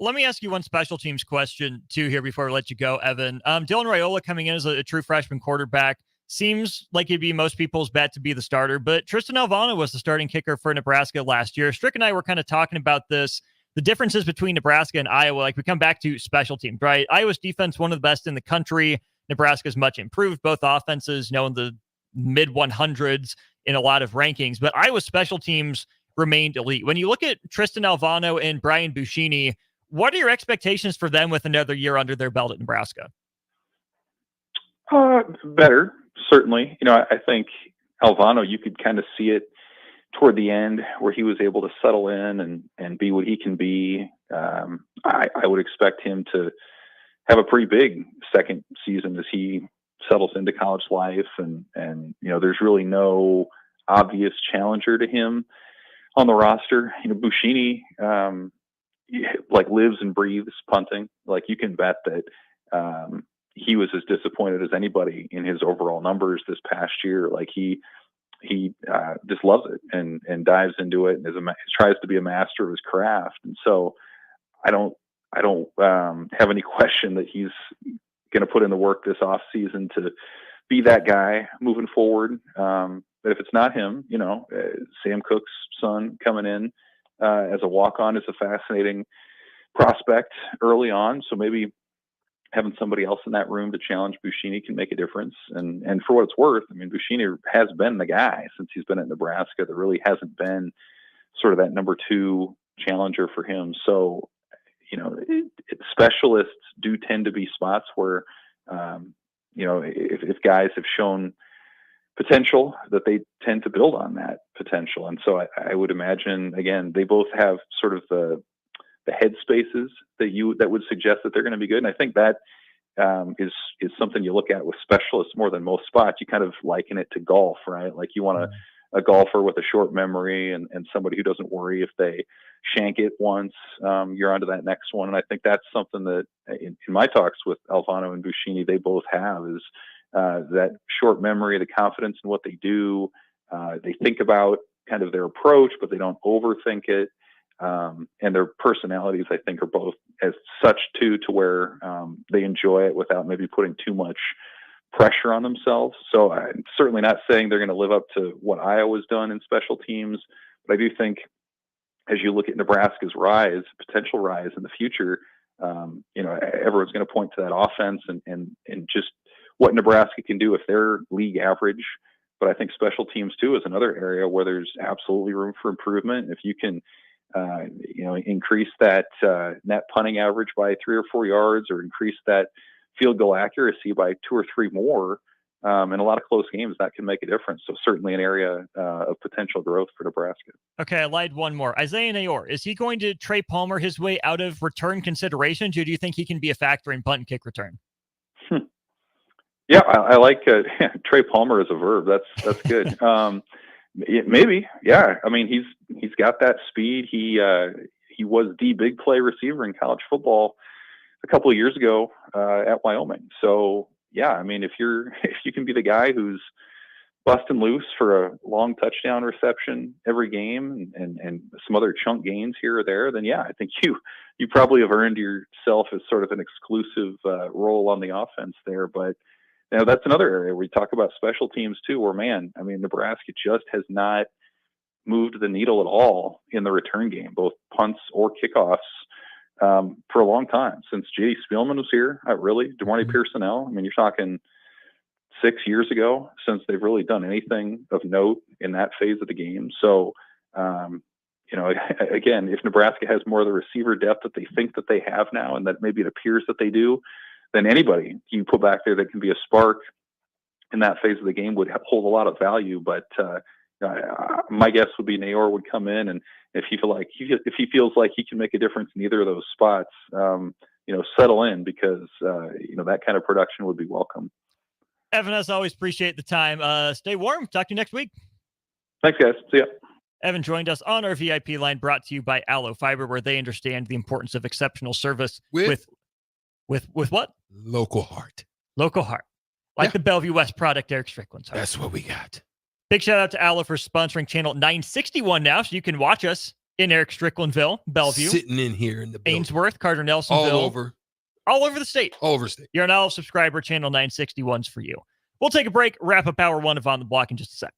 Let me ask you one special teams question too here before I let you go, Evan. Dylan Raiola coming in as a true freshman quarterback seems like it'd be most people's bet to be the starter, but Tristan Alvano was the starting kicker for Nebraska last year. Strick and I were kind of talking about this, the differences between Nebraska and Iowa. Like we come back to special teams, right? Iowa's defense, one of the best in the country. Nebraska's much improved, both offenses, in the mid 100s in a lot of rankings, but Iowa's special teams remained elite. When you look at Tristan Alvano and Brian Buschini, what are your expectations for them with another year under their belt at Nebraska? Better, certainly. I think Alvano, you could kind of see it toward the end where he was able to settle in and be what he can be. I would expect him to have a pretty big second season as he settles into college life. And there's really no obvious challenger to him on the roster. Buschini, lives and breathes punting. Like you can bet that he was as disappointed as anybody in his overall numbers this past year. Like he just loves it and dives into it and tries to be a master of his craft. And so I don't have any question that he's going to put in the work this off season to be that guy moving forward. But if it's not him, Sam Cook's son coming in as a walk-on is a fascinating prospect early on. So maybe having somebody else in that room to challenge Buschini can make a difference. And for what it's worth, I mean, Buschini has been the guy since he's been at Nebraska. There really hasn't been sort of that number two challenger for him. So, specialists do tend to be spots where, if guys have shown potential, that they tend to build on that potential. And so I would imagine, again, they both have sort of the head spaces that would suggest that they're going to be good. And I think that is something you look at with specialists more than most spots. You kind of liken it to golf, right? Like you want a golfer with a short memory and somebody who doesn't worry if they shank it once, you're onto that next one. And I think that's something that in my talks with Alvano and Buschini, they both have is that short memory, the confidence in what they do. They think about kind of their approach, but they don't overthink it. And their personalities, I think, are both as such to where they enjoy it without maybe putting too much pressure on themselves. So I'm certainly not saying they're going to live up to what Iowa's done in special teams, but I do think as you look at Nebraska's potential rise in the future, everyone's going to point to that offense and just what Nebraska can do if they're league average. But I think special teams too is another area where there's absolutely room for improvement. If you can, increase that net punting average by 3 or 4 yards, or increase that field goal accuracy by 2 or 3 more, in a lot of close games, that can make a difference. So certainly an area of potential growth for Nebraska. Okay, I lied one more. Isaiah Nayor, is he going to Trey Palmer his way out of return considerations, or do you think he can be a factor in punt and kick return? Yeah, I like Trey Palmer as a verb. That's good. Maybe, yeah. I mean, he's got that speed. He was the big play receiver in college football a couple of years ago at Wyoming. So yeah, I mean, if you can be the guy who's busting loose for a long touchdown reception every game and some other chunk gains here or there, then yeah, I think you probably have earned yourself as sort of an exclusive role on the offense there. But that's another area where you talk about special teams too, where, man, I mean, Nebraska just has not moved the needle at all in the return game, both punts or kickoffs, for a long time, since J.D. Spielman was here. DeMarne Pearsonell. I mean, you're talking 6 years ago since they've really done anything of note in that phase of the game. So, again, if Nebraska has more of the receiver depth that they think that they have now, and that maybe it appears that they do, then anybody you put back there that can be a spark in that phase of the game would hold a lot of value. But my guess would be Nayor would come in, and if he feels like he can make a difference in either of those spots, settle in, because that kind of production would be welcome. Evan, as always, appreciate the time. Stay warm. Talk to you next week. Thanks, guys. See ya. Evan joined us on our VIP line, brought to you by Aloe Fiber, where they understand the importance of exceptional service with what? Local heart. Local heart. Like the Bellevue West product, Erick Strickland's heart. That's what we got. Big shout out to Aloe for sponsoring channel 961 now, so you can watch us in Erick Stricklandville, Bellevue. Sitting in here in the building. Ainsworth, Carter Nelsonville. All over the state. All over the state. You're an Aloe subscriber. Channel 961's for you. We'll take a break, wrap up hour one of On the Block in just a sec.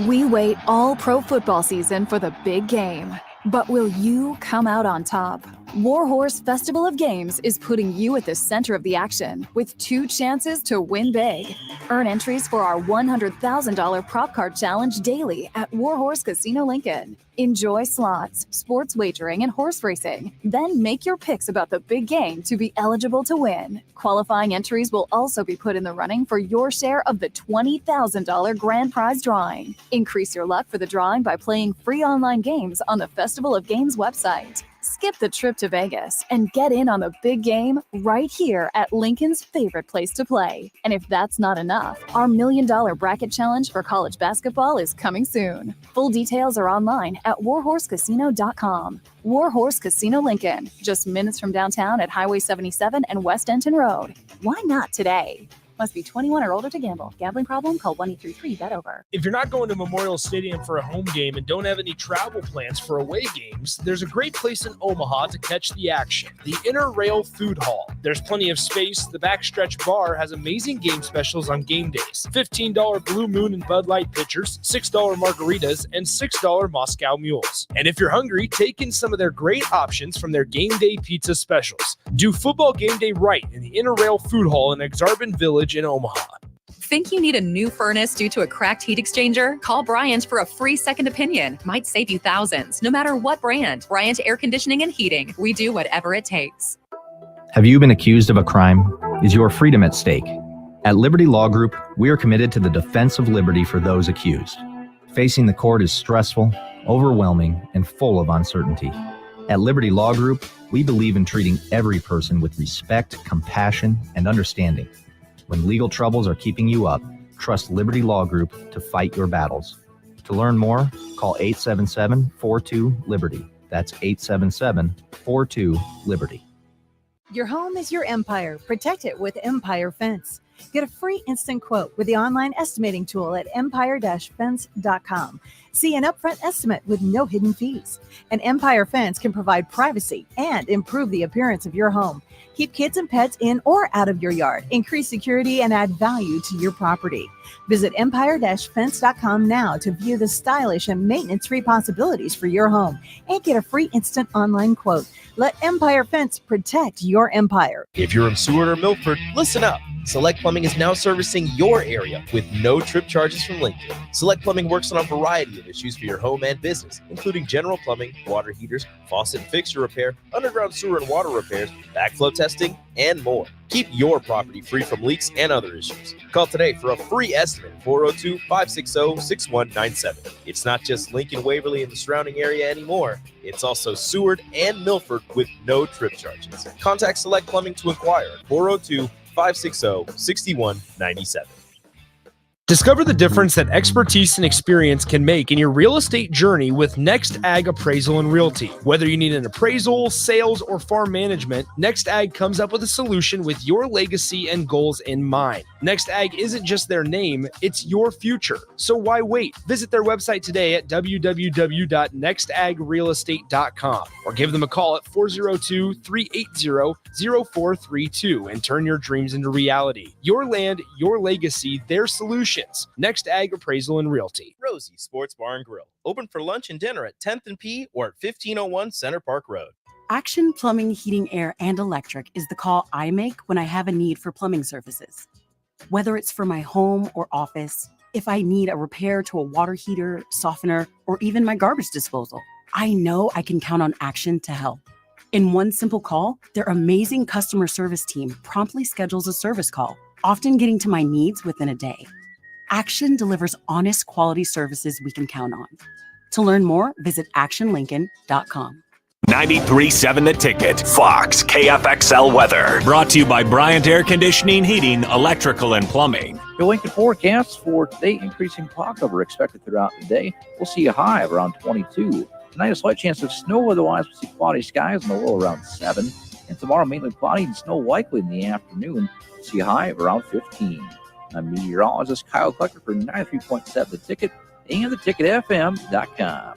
We wait all pro football season for the big game. But will you come out on top? Warhorse Festival of Games is putting you at the center of the action with 2 chances to win big. Earn entries for our $100,000 prop card challenge daily at Warhorse Casino Lincoln. Enjoy slots, sports wagering, and horse racing. Then make your picks about the big game to be eligible to win. Qualifying entries will also be put in the running for your share of the $20,000 grand prize drawing. Increase your luck for the drawing by playing free online games on the Festival of Games website. Skip the trip to Vegas and get in on the big game right here at Lincoln's favorite place to play. And if that's not enough, our $1 million bracket challenge for college basketball is coming soon. Full details are online at warhorsecasino.com. Warhorse Casino Lincoln, just minutes from downtown at Highway 77 and West Denton Road. Why not today? Must be 21 or older to gamble. Gambling problem? Call 1-833-BET-OVER. If you're not going to Memorial Stadium for a home game and don't have any travel plans for away games, there's a great place in Omaha to catch the action, the Inner Rail Food Hall. There's plenty of space. The Backstretch Bar has amazing game specials on game days. $15 Blue Moon and Bud Light pitchers, $6 margaritas, and $6 Moscow mules. And if you're hungry, take in some of their great options from their game day pizza specials. Do football game day right in the Inner Rail Food Hall in Exarban Village in Omaha. Think you need a new furnace due to a cracked heat exchanger? Call Bryant for a free second opinion. Might save you thousands, no matter what brand. Bryant Air Conditioning and Heating. We do whatever it takes. Have you been accused of a crime? Is your freedom at stake? At Liberty Law Group, we are committed to the defense of liberty for those accused. Facing the court is stressful, overwhelming, and full of uncertainty. At Liberty Law Group, we believe in treating every person with respect, compassion, and understanding. When legal troubles are keeping you up, trust Liberty Law Group to fight your battles. To learn more, call 877-42-LIBERTY. That's 877-42-LIBERTY. Your home is your empire. Protect it with Empire Fence. Get a free instant quote with the online estimating tool at empire-fence.com. See an upfront estimate with no hidden fees. An Empire Fence can provide privacy and improve the appearance of your home. Keep kids and pets in or out of your yard. Increase security and add value to your property. Visit empire-fence.com now to view the stylish and maintenance-free possibilities for your home and get a free instant online quote. Let Empire Fence protect your empire. If you're in Seward or Milford, listen up. Select Plumbing is now servicing your area with no trip charges from Lincoln. Select Plumbing works on a variety of issues for your home and business, including general plumbing, water heaters, faucet and fixture repair, underground sewer and water repairs, backflow testing, and more. Keep your property free from leaks and other issues. Call today for a free estimate, 402-560-6197. It's not just Lincoln, Waverly, and the surrounding area anymore. It's also Seward and Milford with no trip charges. Contact Select Plumbing to inquire at 402-560-6197. Discover the difference that expertise and experience can make in your real estate journey with Next Ag Appraisal and Realty. Whether you need an appraisal, sales, or farm management, Next Ag comes up with a solution with your legacy and goals in mind. Next Ag isn't just their name, it's your future. So why wait? Visit their website today at www.nextagrealestate.com or give them a call at 402-380-0432 and turn your dreams into reality. Your land, your legacy, their solution. Next Ag Appraisal and Realty. Rosie Sports Bar and Grill. Open for lunch and dinner at 10th and P or at 1501 Center Park Road. Action Plumbing, Heating, Air, and Electric is the call I make when I have a need for plumbing services. Whether it's for my home or office, if I need a repair to a water heater, softener, or even my garbage disposal, I know I can count on Action to help. In one simple call, their amazing customer service team promptly schedules a service call, often getting to my needs within a day. Action delivers honest quality services we can count on. To learn more, visit actionlincoln.com. 93.7 The Ticket, Fox, KFXL weather. Brought to you by Bryant Air Conditioning, Heating, Electrical, and Plumbing. Your Lincoln forecast for today, increasing fog cover expected throughout the day. We'll see a high of around 22. Tonight, a slight chance of snow. Otherwise, we'll see cloudy skies and the low around 7. And tomorrow, mainly cloudy and snow likely in the afternoon. We'll see a high of around 15. I'm meteorologist Kyle Clucker for 93.7 The Ticket and theticketfm.com.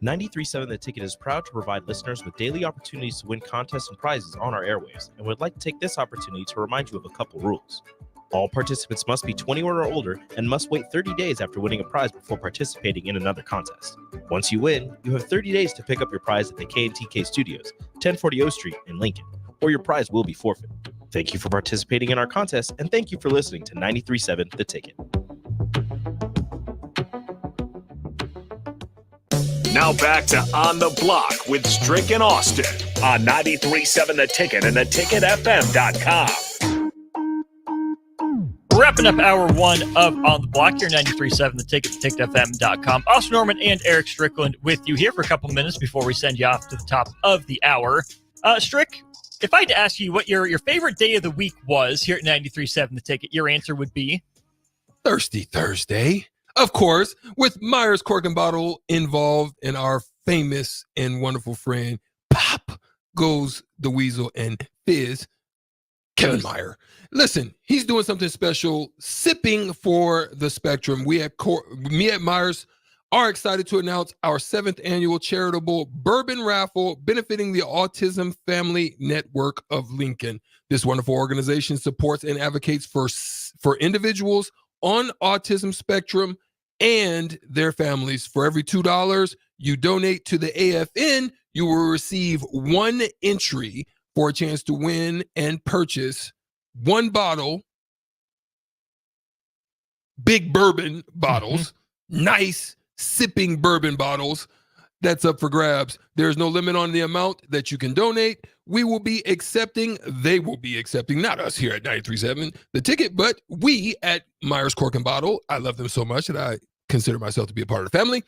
93.7 The Ticket is proud to provide listeners with daily opportunities to win contests and prizes on our airwaves, and would like to take this opportunity to remind you of a couple rules. All participants must be 21 or older and must wait 30 days after winning a prize before participating in another contest. Once you win, you have 30 days to pick up your prize at the K&TK Studios, 1040 O Street in Lincoln, or your prize will be forfeited. Thank you for participating in our contest, and thank you for listening to 93.7 The Ticket. Now back to On the Block with Strick and Austin on 93.7 The Ticket and theticketfm.com. Wrapping up hour one of On the Block here, 93.7 The Ticket, theticketfm.com. Austin Norman and Erick Strickland with you here for a couple minutes before we send you off to the top of the hour. Strick, if I had to ask you what your favorite day of the week was here at 93.7 The Ticket, your answer would be? Thirsty Thursday. Of course, with Myers Cork and Bottle involved and our famous and wonderful friend, Pop Goes the Weasel and Fizz, Kevin Meyer. Listen, he's doing something special, sipping for the spectrum. Me at Myers are excited to announce our 7th annual charitable bourbon raffle benefiting the Autism Family Network of Lincoln. This wonderful organization supports and advocates for individuals on autism spectrum and their families. For every $2 you donate to the AFN, you will receive one entry for a chance to win and purchase one bottle, big bourbon bottles, nice sipping bourbon bottles. That's up for grabs. There's no limit on the amount that you can donate. They will be accepting, not us here at 93.7 The Ticket, but we at Myers Cork and Bottle. I love them so much that I consider myself to be a part of the family.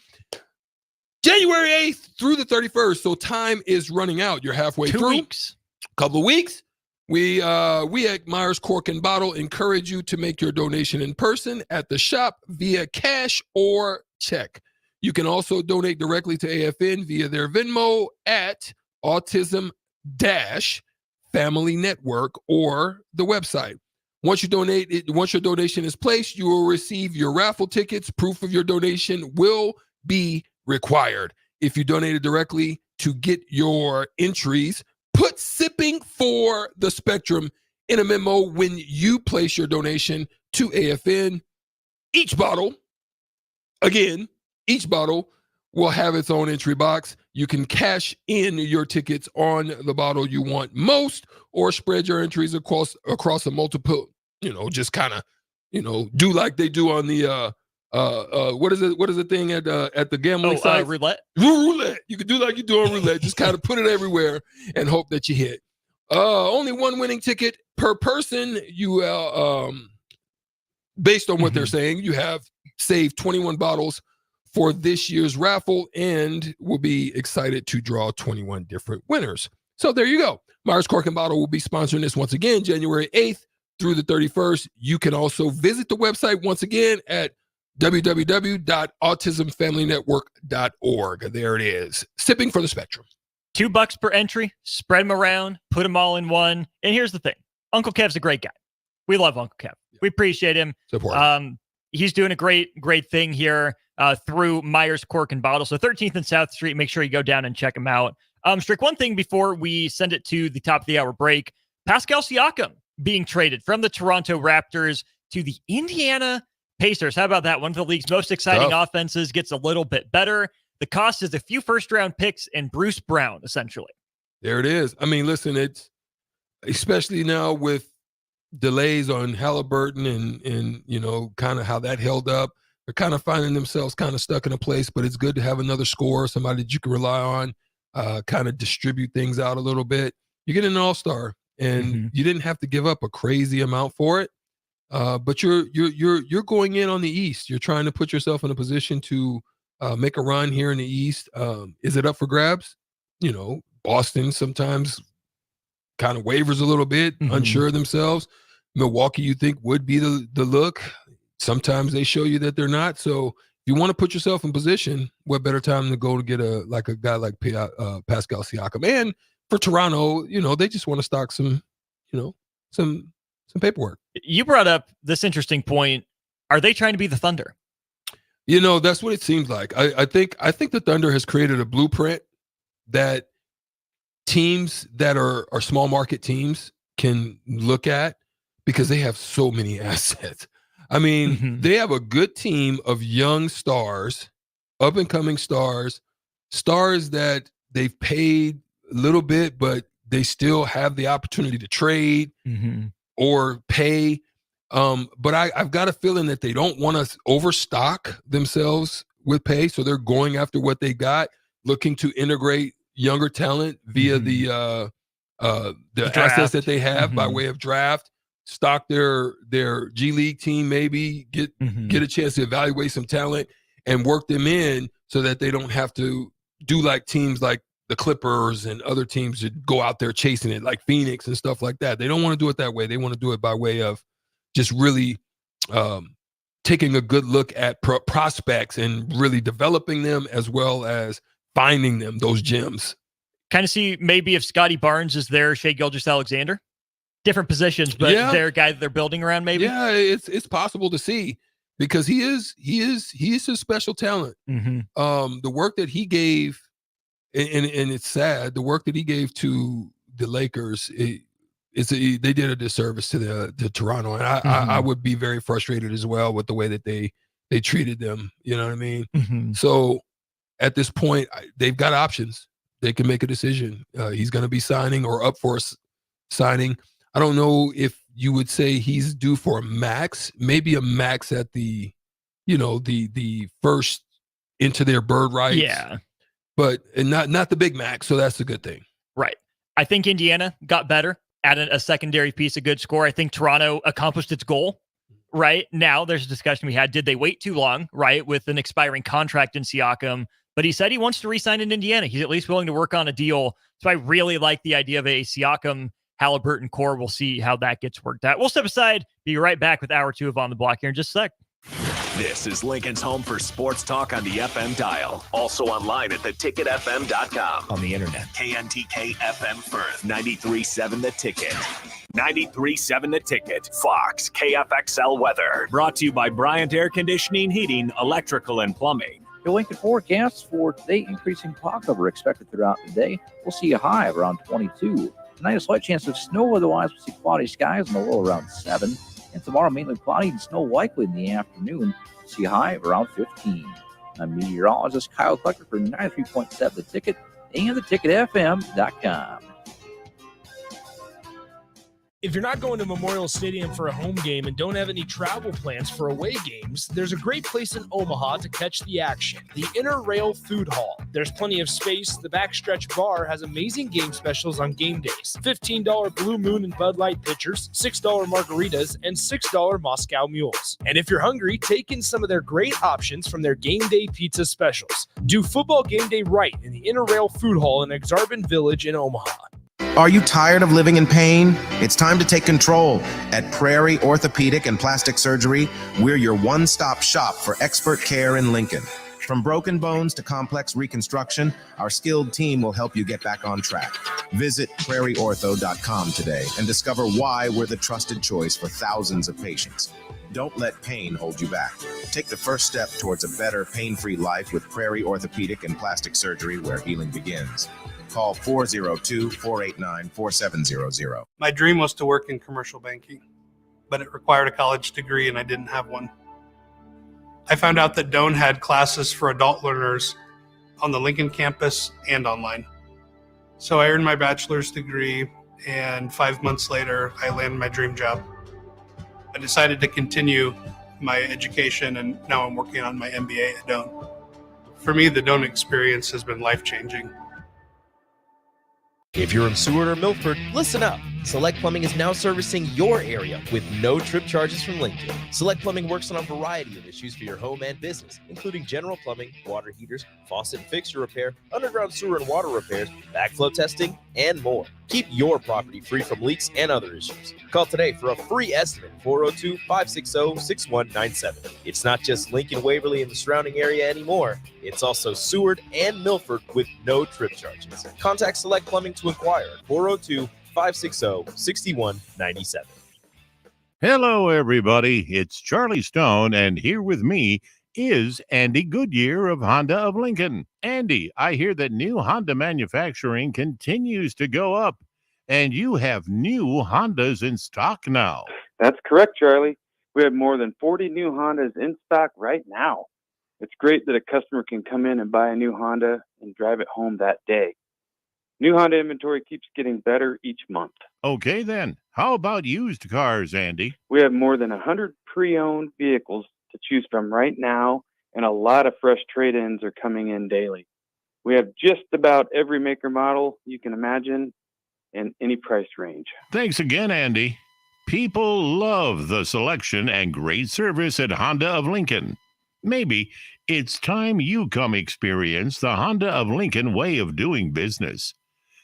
January 8th through the 31st, so time is running out. You're halfway through. 2 weeks. Couple of weeks. We at Myers Cork and Bottle encourage you to make your donation in person at the shop via cash or check. You can also donate directly to AFN via their Venmo at autism-family Family Network or the website. Once your donation is placed, you will receive your raffle tickets. Proof of your donation will be required. If you donated directly, to get your entries, put Sipping for the Spectrum in a memo when you place your donation to AFN. Each bottle will have its own entry box. You can cash in your tickets on the bottle you want most, or spread your entries across a multiple, just kind of, do like they do on the what is the thing at the gambling site? Roulette. Roulette. You can do like you do on roulette. Just kind of put it everywhere and hope that you hit. Only one winning ticket per person. You based on what they're saying, you have saved 21 bottles for this year's raffle, and we'll be excited to draw 21 different winners. So there you go. Myers Cork and Bottle will be sponsoring this once again, January 8th through the 31st. You can also visit the website once again at www.autismfamilynetwork.org. There it is. Sipping for the Spectrum. $2 per entry. Spread them around. Put them all in one. And here's the thing. Uncle Kev's a great guy. We love Uncle Kev. We appreciate him. He's doing a great thing here through Myers Cork and Bottle. So 13th and South Street. Make sure you go down and check him out. Strick, one thing before we send it to the top of the hour break. Pascal Siakam being traded from the Toronto Raptors to the Indiana Pacers. How about that? One of the league's most exciting offenses gets a little bit better. The cost is a few first-round picks and Bruce Brown, essentially. There it is. I mean, listen, it's especially now with delays on Halliburton and kind of how that held up. They're kind of finding themselves kind of stuck in a place, but it's good to have another scorer, somebody that you can rely on, kind of distribute things out a little bit. You get an all-star, and you didn't have to give up a crazy amount for it. But you're going in on the East. You're trying to put yourself in a position to make a run here in the East. Is it up for grabs? Boston sometimes kind of wavers a little bit, unsure of themselves. Milwaukee, you think, would be the look. Sometimes they show you that they're not. So if you want to put yourself in position, what better time to go to get a guy like Pascal Siakam? And for Toronto, they just want to stock some paperwork. You brought up this interesting point. Are they trying to be the Thunder? That's what it seems like. I think the Thunder has created a blueprint that teams that are small market teams can look at because they have so many assets. I mean, they have a good team of young stars, up and coming stars that they've paid a little bit, but they still have the opportunity to trade or pay. But I've got a feeling that they don't want to overstock themselves with pay. So they're going after what they got, looking to integrate younger talent via the assets that they have by way of draft, stock their G League team, maybe get a chance to evaluate some talent and work them in so that they don't have to do like teams like the Clippers and other teams that go out there chasing it, like Phoenix and stuff like that. They don't want to do it that way. They want to do it by way of just really taking a good look at prospects and really developing them as well as finding them, those gems. Kind of see maybe if Scotty Barnes is there, Shai Gilgeous-Alexander. Different positions, but they're a guy that they're building around maybe. Yeah, it's possible to see because he is a special talent. The work that he gave, and it's sad, the work that he gave to the Lakers, they did a disservice to Toronto, and I would be very frustrated as well with the way that they treated them. You know what I mean? So at this point, they've got options. They can make a decision. He's going to be signing or up for signing. I don't know if you would say he's due for a max, maybe a max at the first into their bird rights. Yeah. But not the big max. So that's a good thing. Right. I think Indiana got better, added a secondary piece, a good score. I think Toronto accomplished its goal. Right now, there's a discussion we had. Did they wait too long, right, with an expiring contract in Siakam? But he said he wants to re-sign in Indiana. He's at least willing to work on a deal. So I really like the idea of a Siakam Halliburton core. We'll see how that gets worked out. We'll step aside. Be right back with hour 2 of On the Block here in just a sec. This is Lincoln's home for sports talk on the FM dial. Also online at theticketfm.com. On the internet. KNTK FM Firth, 93.7 The Ticket. 93.7 The Ticket. Fox, KFXL Weather. Brought to you by Bryant Air Conditioning, Heating, Electrical, and Plumbing. Your Lincoln forecast for today, increasing fog cover expected throughout the day. We'll see a high of around 22. Tonight, a slight chance of snow. Otherwise, we'll see cloudy skies and a low around 7. And tomorrow, mainly cloudy and snow likely in the afternoon. We'll see a high of around 15. I'm meteorologist Kyle Clucker for 93.7 The Ticket and theticketfm.com. If you're not going to Memorial Stadium for a home game and don't have any travel plans for away games, there's a great place in Omaha to catch the action, the Inner Rail Food Hall. There's plenty of space. The Backstretch Bar has amazing game specials on game days. $15 Blue Moon and Bud Light pitchers, $6 margaritas, and $6 Moscow Mules. And if you're hungry, take in some of their great options from their game day pizza specials. Do football game day right in the Inner Rail Food Hall in Exarban Village in Omaha. Are you tired of living in pain? It's time to take control. At Prairie Orthopedic and Plastic Surgery, we're your one-stop shop for expert care in Lincoln. From broken bones to complex reconstruction, our skilled team will help you get back on track. Visit prairieortho.com today and discover why we're the trusted choice for thousands of patients. Don't let pain hold you back. Take the first step towards a better, pain-free life with Prairie Orthopedic and Plastic Surgery, where healing begins. Call 402-489-4700. My dream was to work in commercial banking, but it required a college degree and I didn't have one. I found out that Doane had classes for adult learners on the Lincoln campus and online. So I earned my bachelor's degree, and 5 months later, I landed my dream job. I decided to continue my education, and now I'm working on my MBA at Doane. For me, the Doane experience has been life-changing. If you're in Seward or Milford, listen up. Select Plumbing is now servicing your area with no trip charges from Lincoln. Select Plumbing works on a variety of issues for your home and business, including general plumbing, water heaters, faucet and fixture repair, underground sewer and water repairs, backflow testing, and more. Keep your property free from leaks and other issues. Call today for a free estimate, 402-560-6197. It's not just Lincoln, Waverly, and the surrounding area anymore. It's also Seward and Milford with no trip charges. Contact Select Plumbing to inquire at 402-560-6197. Hello, everybody. It's Charlie Stone, and here with me is Andy Goodyear of Honda of Lincoln. Andy, I hear that new Honda manufacturing continues to go up, and you have new Hondas in stock now. That's correct, Charlie. We have more than 40 new Hondas in stock right now. It's great that a customer can come in and buy a new Honda and drive it home that day. New Honda inventory keeps getting better each month. Okay, then. How about used cars, Andy? We have more than 100 pre-owned vehicles to choose from right now, and a lot of fresh trade-ins are coming in daily. We have just about every maker model you can imagine in any price range. Thanks again, Andy. People love the selection and great service at Honda of Lincoln. Maybe it's time you come experience the Honda of Lincoln way of doing business.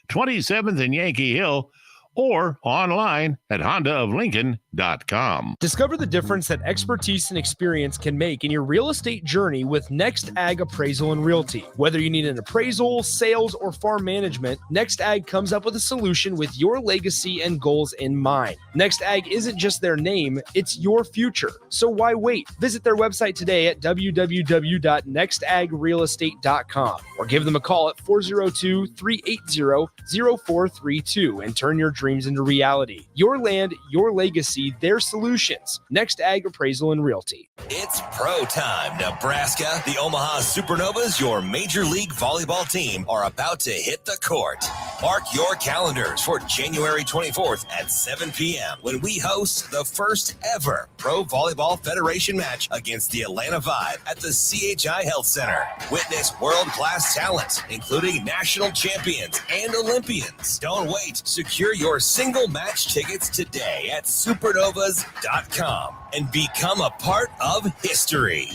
27th and Yankee Hill, or online at hondaoflincoln.com. Discover the difference that expertise and experience can make in your real estate journey with Next Ag Appraisal and Realty. Whether you need an appraisal, sales, or farm management, Next Ag comes up with a solution with your legacy and goals in mind. Next Ag isn't just their name, it's your future. So why wait? Visit their website today at www.nextagrealestate.com or give them a call at 402-380-0432 and turn your dreams into reality. Your land, your legacy, their solutions. Next Ag Appraisal and Realty. It's pro time, Nebraska. The Omaha Supernovas, your Major League Volleyball team, are about to hit the court. Mark your calendars for January 24th at 7 p.m. when we host the first ever Pro Volleyball Federation match against the Atlanta Vibe at the CHI Health Center. Witness world-class talent, including national champions and Olympians. Don't wait. Secure your single match tickets today at supernovas.com and become a part of history.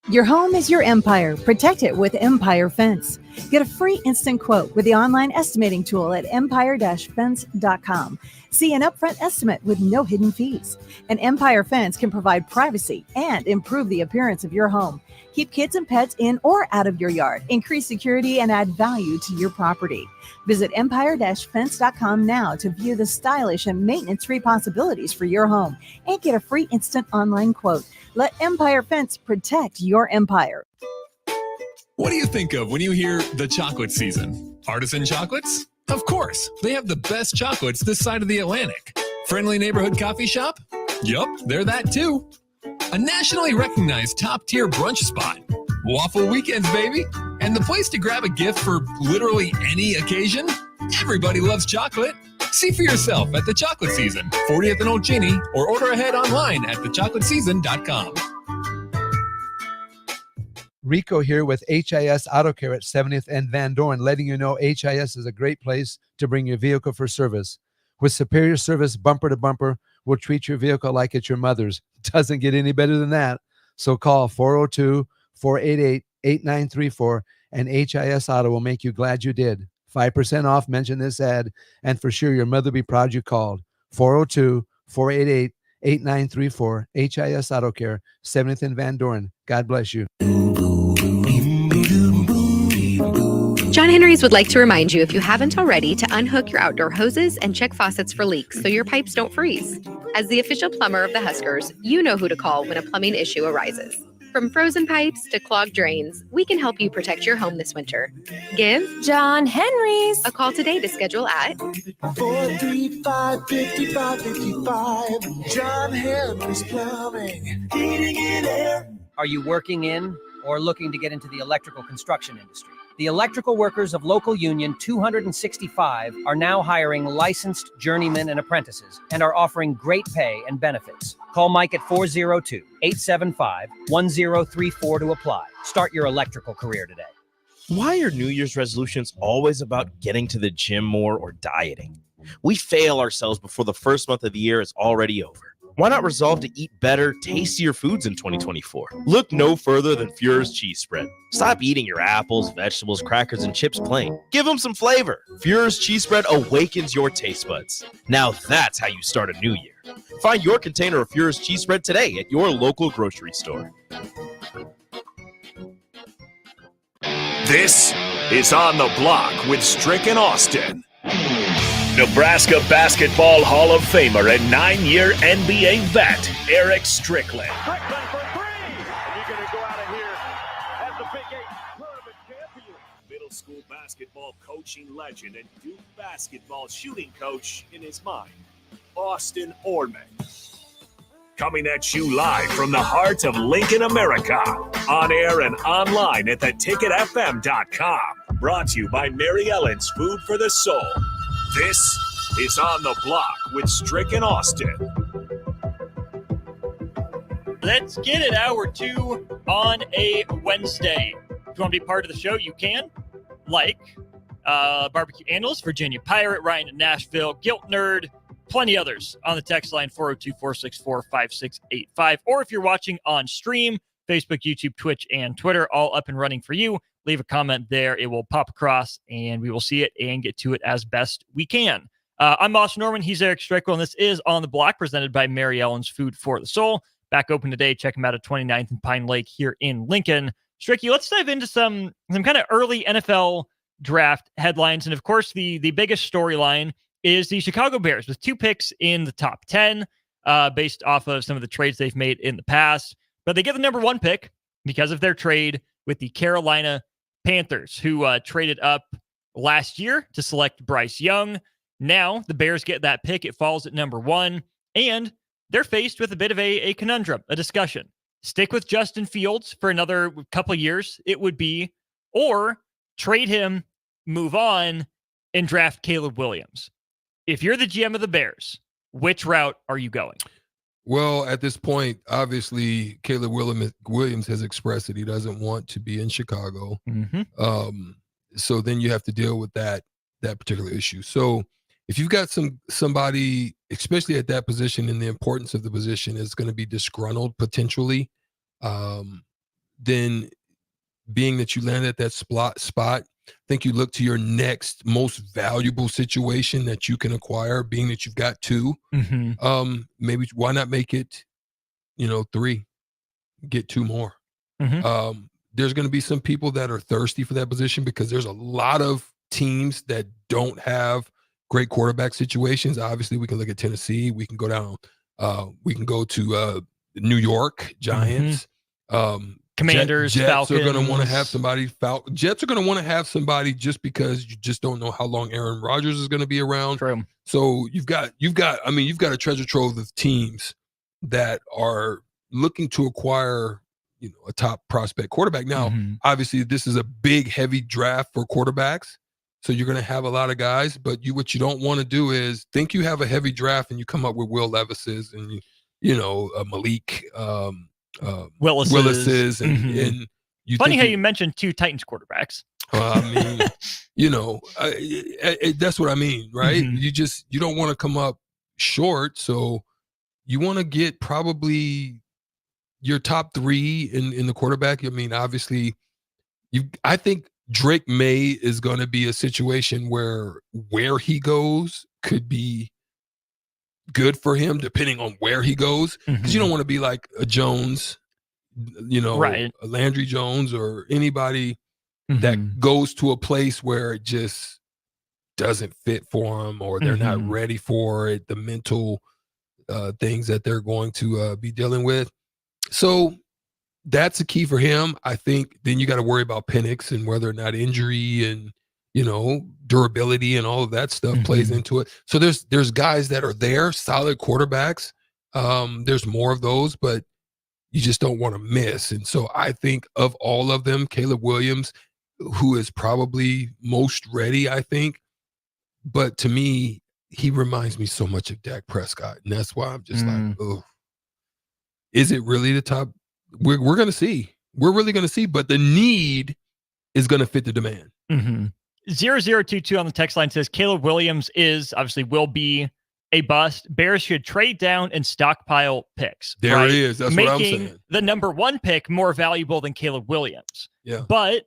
Your home is your empire. Protect it with Empire Fence. Get a free instant quote with the online estimating tool at empire-fence.com. See an upfront estimate with no hidden fees. An Empire Fence can provide privacy and improve the appearance of your home. Keep kids and pets in or out of your yard. Increase security and add value to your property. Visit empire-fence.com now to view the stylish and maintenance-free possibilities for your home and get a free instant online quote. Let Empire Fence protect your empire. What do you think of when you hear the chocolate season? Artisan chocolates? Of course, they have the best chocolates this side of the Atlantic. Friendly neighborhood coffee shop? Yup, they're that too. A nationally recognized top-tier brunch spot. Waffle weekends, baby. And the place to grab a gift for literally any occasion? Everybody loves chocolate. See for yourself at the Chocolate Season, 40th and Old Cheney, or order ahead online at thechocolateseason.com. Rico here with HIS Auto Care at 70th and Van Dorn, letting you know HIS is a great place to bring your vehicle for service. With superior service, bumper to bumper, we'll treat your vehicle like it's your mother's. Doesn't get any better than that. So call 402-488-8934 and HIS Auto will make you glad you did. 5% off, mention this ad, and for sure your mother will be proud you called. 402-488-8934, HIS Auto Care, 70th and Van Dorn. God bless you. John Henry's would like to remind you, if you haven't already, to unhook your outdoor hoses and check faucets for leaks so your pipes don't freeze. As the official plumber of the Huskers, you know who to call when a plumbing issue arises. From frozen pipes to clogged drains, we can help you protect your home this winter. Give John Henry's a call today to schedule at 435-5555. John Henry's Plumbing, Heating and Air. Are you working in or looking to get into the electrical construction industry? The electrical workers of Local Union 265 are now hiring licensed journeymen and apprentices and are offering great pay and benefits. Call Mike at 402-875-1034 to apply. Start your electrical career today. Why are New Year's resolutions always about getting to the gym more or dieting? We fail ourselves before the first month of the year is already over. Why not resolve to eat better, tastier foods in 2024? Look no further than Fuhrer's cheese spread. Stop eating your apples, vegetables, crackers, and chips plain. Give them some flavor. Fuhrer's cheese spread awakens your taste buds. Now that's how you start a new year. Find your container of Fuhrer's cheese spread today at your local grocery store. This is On the Block with Strick and Austin. Nebraska Basketball Hall of Famer and 9-year NBA vet, Erick Strickland. Middle school basketball coaching legend and Duke basketball shooting coach in his mind, Austin Orman. Coming at you live from the heart of Lincoln, America. On air and online at theticketfm.com. Brought to you by Mary Ellen's Food for the Soul. This is On the Block with Strick and Austin. Let's get it. Hour 2 on a Wednesday. If you want to be part of the show, you can. Like Barbecue Analyst, Virginia Pirate, Ryan in Nashville, Guilt Nerd, plenty others on the text line 402-464-5685. Or if you're watching on stream, Facebook, YouTube, Twitch, and Twitter, all up and running for you. Leave a comment there. It will pop across, and we will see it and get to it as best we can. I'm Austin Norman. He's Erick Strickland, and this is On the Block, presented by Mary Ellen's Food for the Soul. Back open today. Check them out at 29th and Pine Lake here in Lincoln. Stricky, let's dive into some kind of early NFL draft headlines. And, of course, the biggest storyline is the Chicago Bears with 2 picks in the top 10 based off of some of the trades they've made in the past. But they get the number 1 pick because of their trade with the Carolina Panthers, who traded up last year to select Bryce Young. Now the Bears get that pick. It falls at number 1, and they're faced with a bit of a conundrum, a discussion. Stick with Justin Fields for another couple of years, it would be, or trade him, move on, and draft Caleb Williams. If you're the GM of the Bears, which route are you going? Well, at this point, obviously, Caleb Williams has expressed that he doesn't want to be in Chicago. Mm-hmm. So then you have to deal with that particular issue. So if you've got somebody, especially at that position, and the importance of the position is going to be disgruntled potentially, then being that you land at that spot, I think you look to your next most valuable situation that you can acquire, being that you've got two. Maybe why not make it, 3, get 2 more. There's going to be some people that are thirsty for that position because there's a lot of teams that don't have great quarterback situations. Obviously, we can look at Tennessee. We can go down. We can go to New York Giants. Commanders, Jets Falcons. are going to want to have somebody. Jets are going to want to have somebody just because you just don't know how long Aaron Rodgers is going to be around. True. So you've got a treasure trove of teams that are looking to acquire, a top prospect quarterback. Now, obviously, this is a big, heavy draft for quarterbacks. So you're going to have a lot of guys, but what you don't want to do is think you have a heavy draft and you come up with Will Levis's and Malik Willis's and you Funny think how you mentioned 2 Titans quarterbacks. That's what I mean, right? You don't want to come up short, so you want to get probably your top 3 in the quarterback. I mean, obviously, I think Drake May is going to be a situation where he goes could be good for him, depending on where he goes. Because you don't want to be like a Jones, right. a Landry Jones or anybody that goes to a place where it just doesn't fit for them or they're not ready for it, the mental things that they're going to be dealing with. So that's a key for him. I think then you got to worry about Penix and whether or not injury and, durability and all of that stuff plays into it. So there's guys that are there, solid quarterbacks. There's more of those, but you just don't want to miss. And so I think of all of them, Caleb Williams, who is probably most ready, I think. But to me, he reminds me so much of Dak Prescott. And that's why I'm just like, oh, is it really the top? We're going to see. We're really going to see. But the need is going to fit the demand. 0022 on the text line says Caleb Williams will be a bust. Bears should trade down and stockpile picks. There it is. That's what I'm saying. Making the number 1 pick more valuable than Caleb Williams. Yeah. But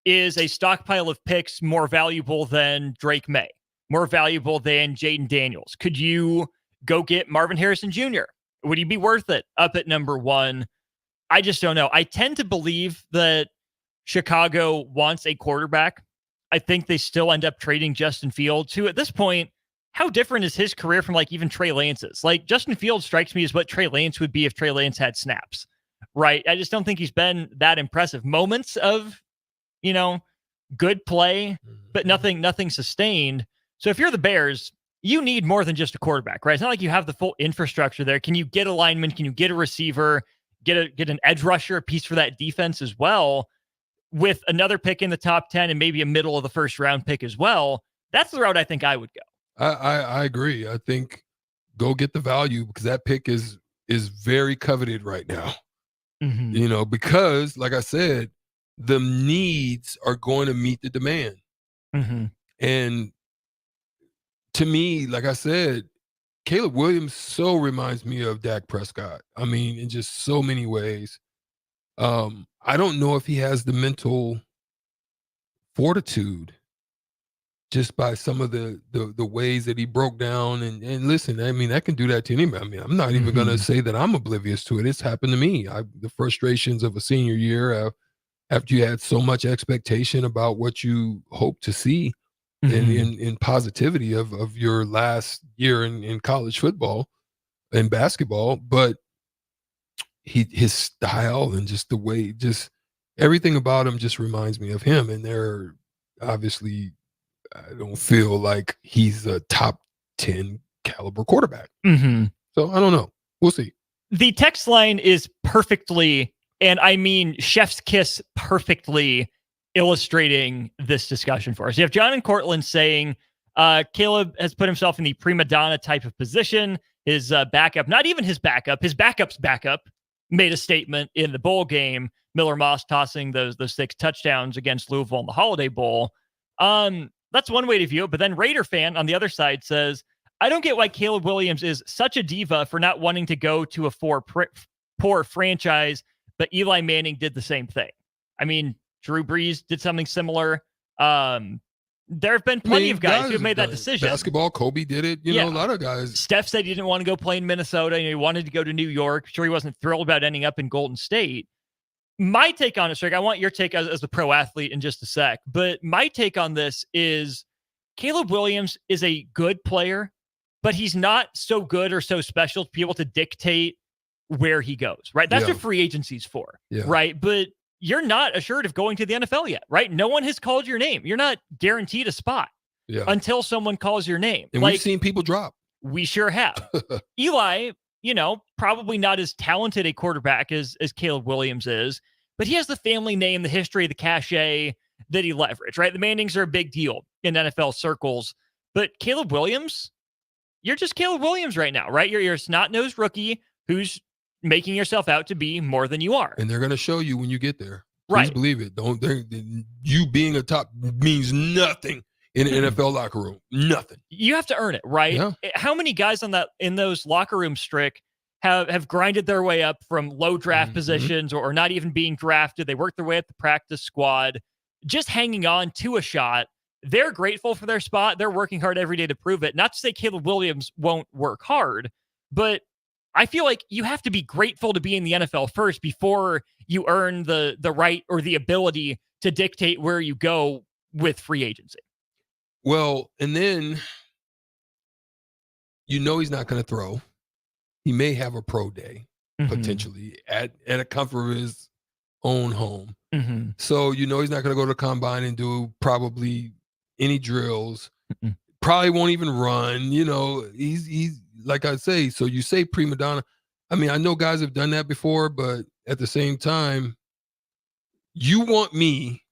is a stockpile of picks more valuable than Drake May? More valuable than Jaden Daniels? Could you go get Marvin Harrison Jr.? Would he be worth it up at number 1? I just don't know. I tend to believe that Chicago wants a quarterback. I think they still end up trading Justin Fields, who at this point, how different is his career from even Trey Lance's? Justin Fields strikes me as what Trey Lance would be if Trey Lance had snaps, right? I just don't think he's been that impressive. Moments of, good play, but nothing sustained. So if you're the Bears, you need more than just a quarterback, right? It's not like you have the full infrastructure there. Can you get a lineman? Can you get a receiver? Get an edge rusher, a piece for that defense as well? With another pick in the top 10 and maybe a middle of the first round pick as well, that's the route I think I would go. I agree. I think go get the value because that pick is very coveted right now. Because like I said, the needs are going to meet the demand. And to me, like I said, Caleb Williams so reminds me of Dak Prescott. I mean, in just so many ways. I don't know if he has the mental fortitude just by some of the ways that he broke down. And listen, I mean, I can do that to anybody. I mean, I'm not even going to say that I'm oblivious to it. It's happened to me. The frustrations of a senior year after you had so much expectation about what you hope to see in positivity of your last year in college football and basketball. But his style and just the way, just everything about him just reminds me of him. And they're obviously, I don't feel like he's a top 10 caliber quarterback. So I don't know. We'll see. The text line is perfectly, and I mean chef's kiss, perfectly illustrating this discussion for us. You have John and Cortland saying Caleb has put himself in the prima donna type of position. His backup, not even his backup's backup, made a statement in the bowl game. Miller Moss tossing those 6 touchdowns against Louisville in the Holiday Bowl. That's one way to view it. But then Raider fan on the other side says, I don't get why Caleb Williams is such a diva for not wanting to go to a poor franchise, but Eli Manning did the same thing. I mean, Drew Brees did something similar. There have been plenty of guys who have made that decision. Basketball, Kobe did it. You know, a lot of guys. Steph said he didn't want to go play in Minnesota. He wanted to go to New York. Sure, he wasn't thrilled about ending up in Golden State. My take on it, Strick, I want your take as a pro athlete in just a sec. But my take on this is Caleb Williams is a good player, but he's not so good or so special to be able to dictate where he goes, right? That's what free agency's for, right? But you're not assured of going to the NFL yet, right? No one has called your name. You're not guaranteed a spot until someone calls your name. And we've seen people drop. We sure have. Eli, probably not as talented a quarterback as Caleb Williams is, but he has the family name, the history, the cachet that he leveraged, right? The Mannings are a big deal in NFL circles, but Caleb Williams, you're just Caleb Williams right now, right? You're a snot-nosed rookie who's making yourself out to be more than you are. And they're going to show you when you get there. Please Right. believe it. You being a top means nothing in an NFL locker room. Nothing. You have to earn it, right? Yeah. How many guys in those locker room, Strick, have grinded their way up from low draft positions or not even being drafted? They work their way up the practice squad, just hanging on to a shot. They're grateful for their spot. They're working hard every day to prove it. Not to say Caleb Williams won't work hard, but I feel like you have to be grateful to be in the NFL first before you earn the right or the ability to dictate where you go with free agency. Well, and then he's not going to throw. He may have a pro day potentially at a comfort of his own home. So he's not going to go to the combine and do probably any drills. Probably won't even run. He's like I say. So you say prima donna. I mean, I know guys have done that before, but at the same time, you want me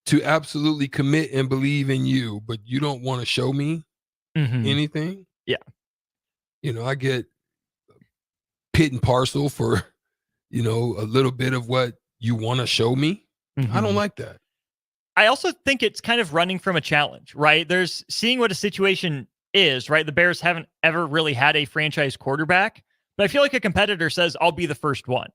to absolutely commit and believe in you, but you don't want to show me anything. Yeah. I get pit and parcel for, a little bit of what you want to show me. I don't like that. I also think it's kind of running from a challenge, right? There's seeing what a situation is, right? The Bears haven't ever really had a franchise quarterback, but I feel like a competitor says, I'll be the first one.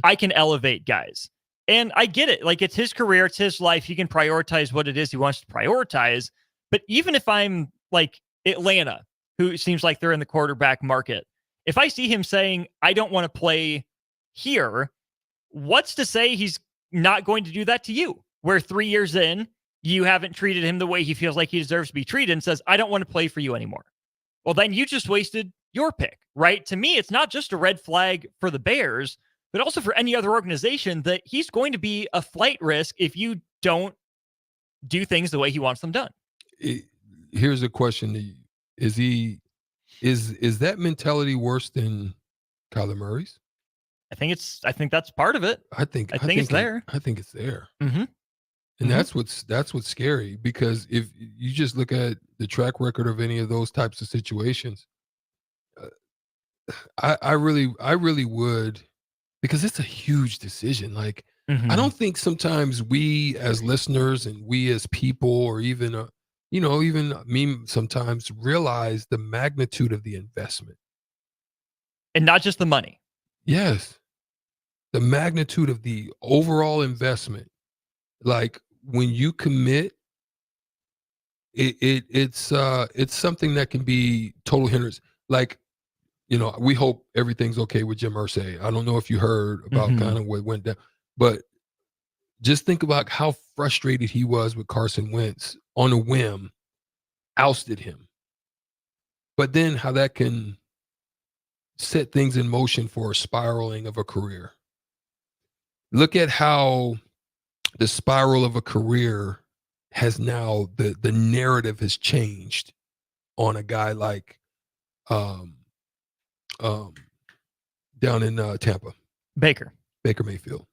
I can elevate guys. And I get it. Like, it's his career, it's his life. He can prioritize what it is he wants to prioritize. But even if I'm like Atlanta, who seems like they're in the quarterback market, if I see him saying, I don't want to play here, what's to say he's not going to do that to you? Where 3 years in, you haven't treated him the way he feels like he deserves to be treated and says, I don't want to play for you anymore. Well, then you just wasted your pick, right? To me, it's not just a red flag for the Bears, but also for any other organization that he's going to be a flight risk if you don't do things the way he wants them done. Here's a question to you. Is that mentality worse than Kyler Murray's? I think that's part of it. I think it's there. I think it's there. And that's what's scary, because if you just look at the track record of any of those types of situations, I really would, because it's a huge decision. Like, I don't think sometimes we as listeners and we as people, or even even me sometimes, realize the magnitude of the investment. And not just the money. Yes. The magnitude of the overall investment. Like, when you commit, it's something that can be total hindrance. Like, we hope everything's okay with Jim Irsay. I don't know if you heard about kind of what went down, but just think about how frustrated he was with Carson Wentz on a whim, ousted him. But then how that can set things in motion for a spiraling of a career. Look at how the spiral of a career has now, the narrative has changed on a guy like down in Tampa, Baker Mayfield.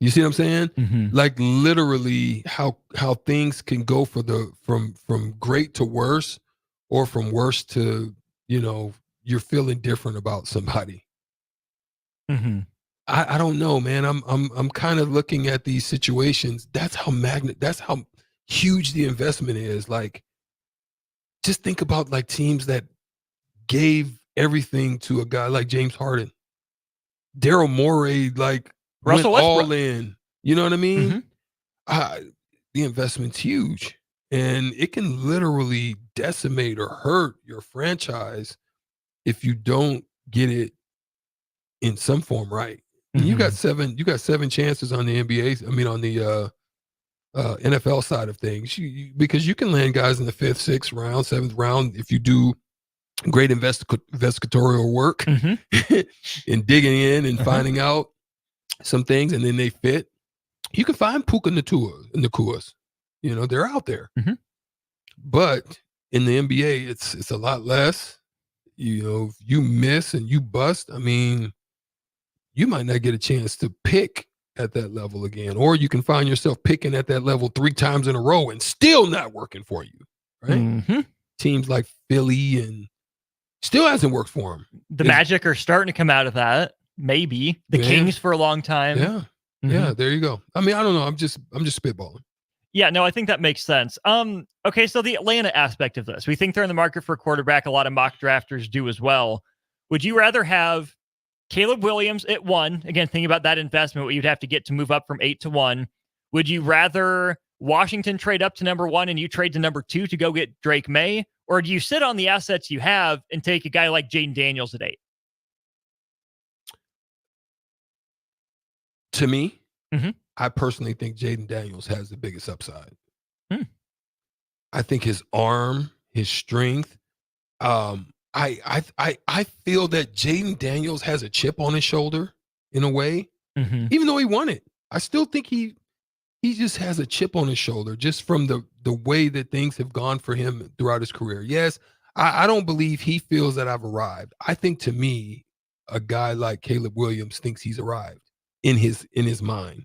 You see what I'm saying? Like, literally how things can go from great to worse, or from worse to, you're feeling different about somebody. I don't know, man. I'm kind of looking at these situations. That's how huge the investment is. Like, just think about like teams that gave everything to a guy like James Harden, Daryl Morey, like Russell went all in. You know what I mean? the investment's huge, and it can literally decimate or hurt your franchise if you don't get it in some form right. And you got seven chances on the NBA. I mean, on the NFL side of things, because you can land guys in the 5th, 6th round, 7th round if you do great investigatorial work and digging in and finding out some things, and then they fit. You can find Puka Nakuas. You know, they're out there. But in the NBA, it's a lot less. You know, if you miss and you bust, I mean, you might not get a chance to pick at that level again, or you can find yourself picking at that level 3 times in a row and still not working for you, right? Teams like Philly and still hasn't worked for them. The Magic are starting to come out of that. Maybe the Kings for a long time. Yeah, there you go. I mean, I don't know. I'm just spitballing. Yeah, no, I think that makes sense. Okay, so the Atlanta aspect of this, we think they're in the market for a quarterback. A lot of mock drafters do as well. Would you rather have Caleb Williams at 1? Again, thinking about that investment, what you'd have to get to move up from 8 to 1. Would you rather Washington trade up to number 1 and you trade to number 2 to go get Drake May? Or do you sit on the assets you have and take a guy like Jaden Daniels at 8? To me, I personally think Jaden Daniels has the biggest upside. I think his arm, his strength. I feel that Jaden Daniels has a chip on his shoulder in a way, even though he won it. I still think he just has a chip on his shoulder just from the way that things have gone for him throughout his career. Yes, I don't believe he feels that I've arrived. I think, to me, a guy like Caleb Williams thinks he's arrived in his mind.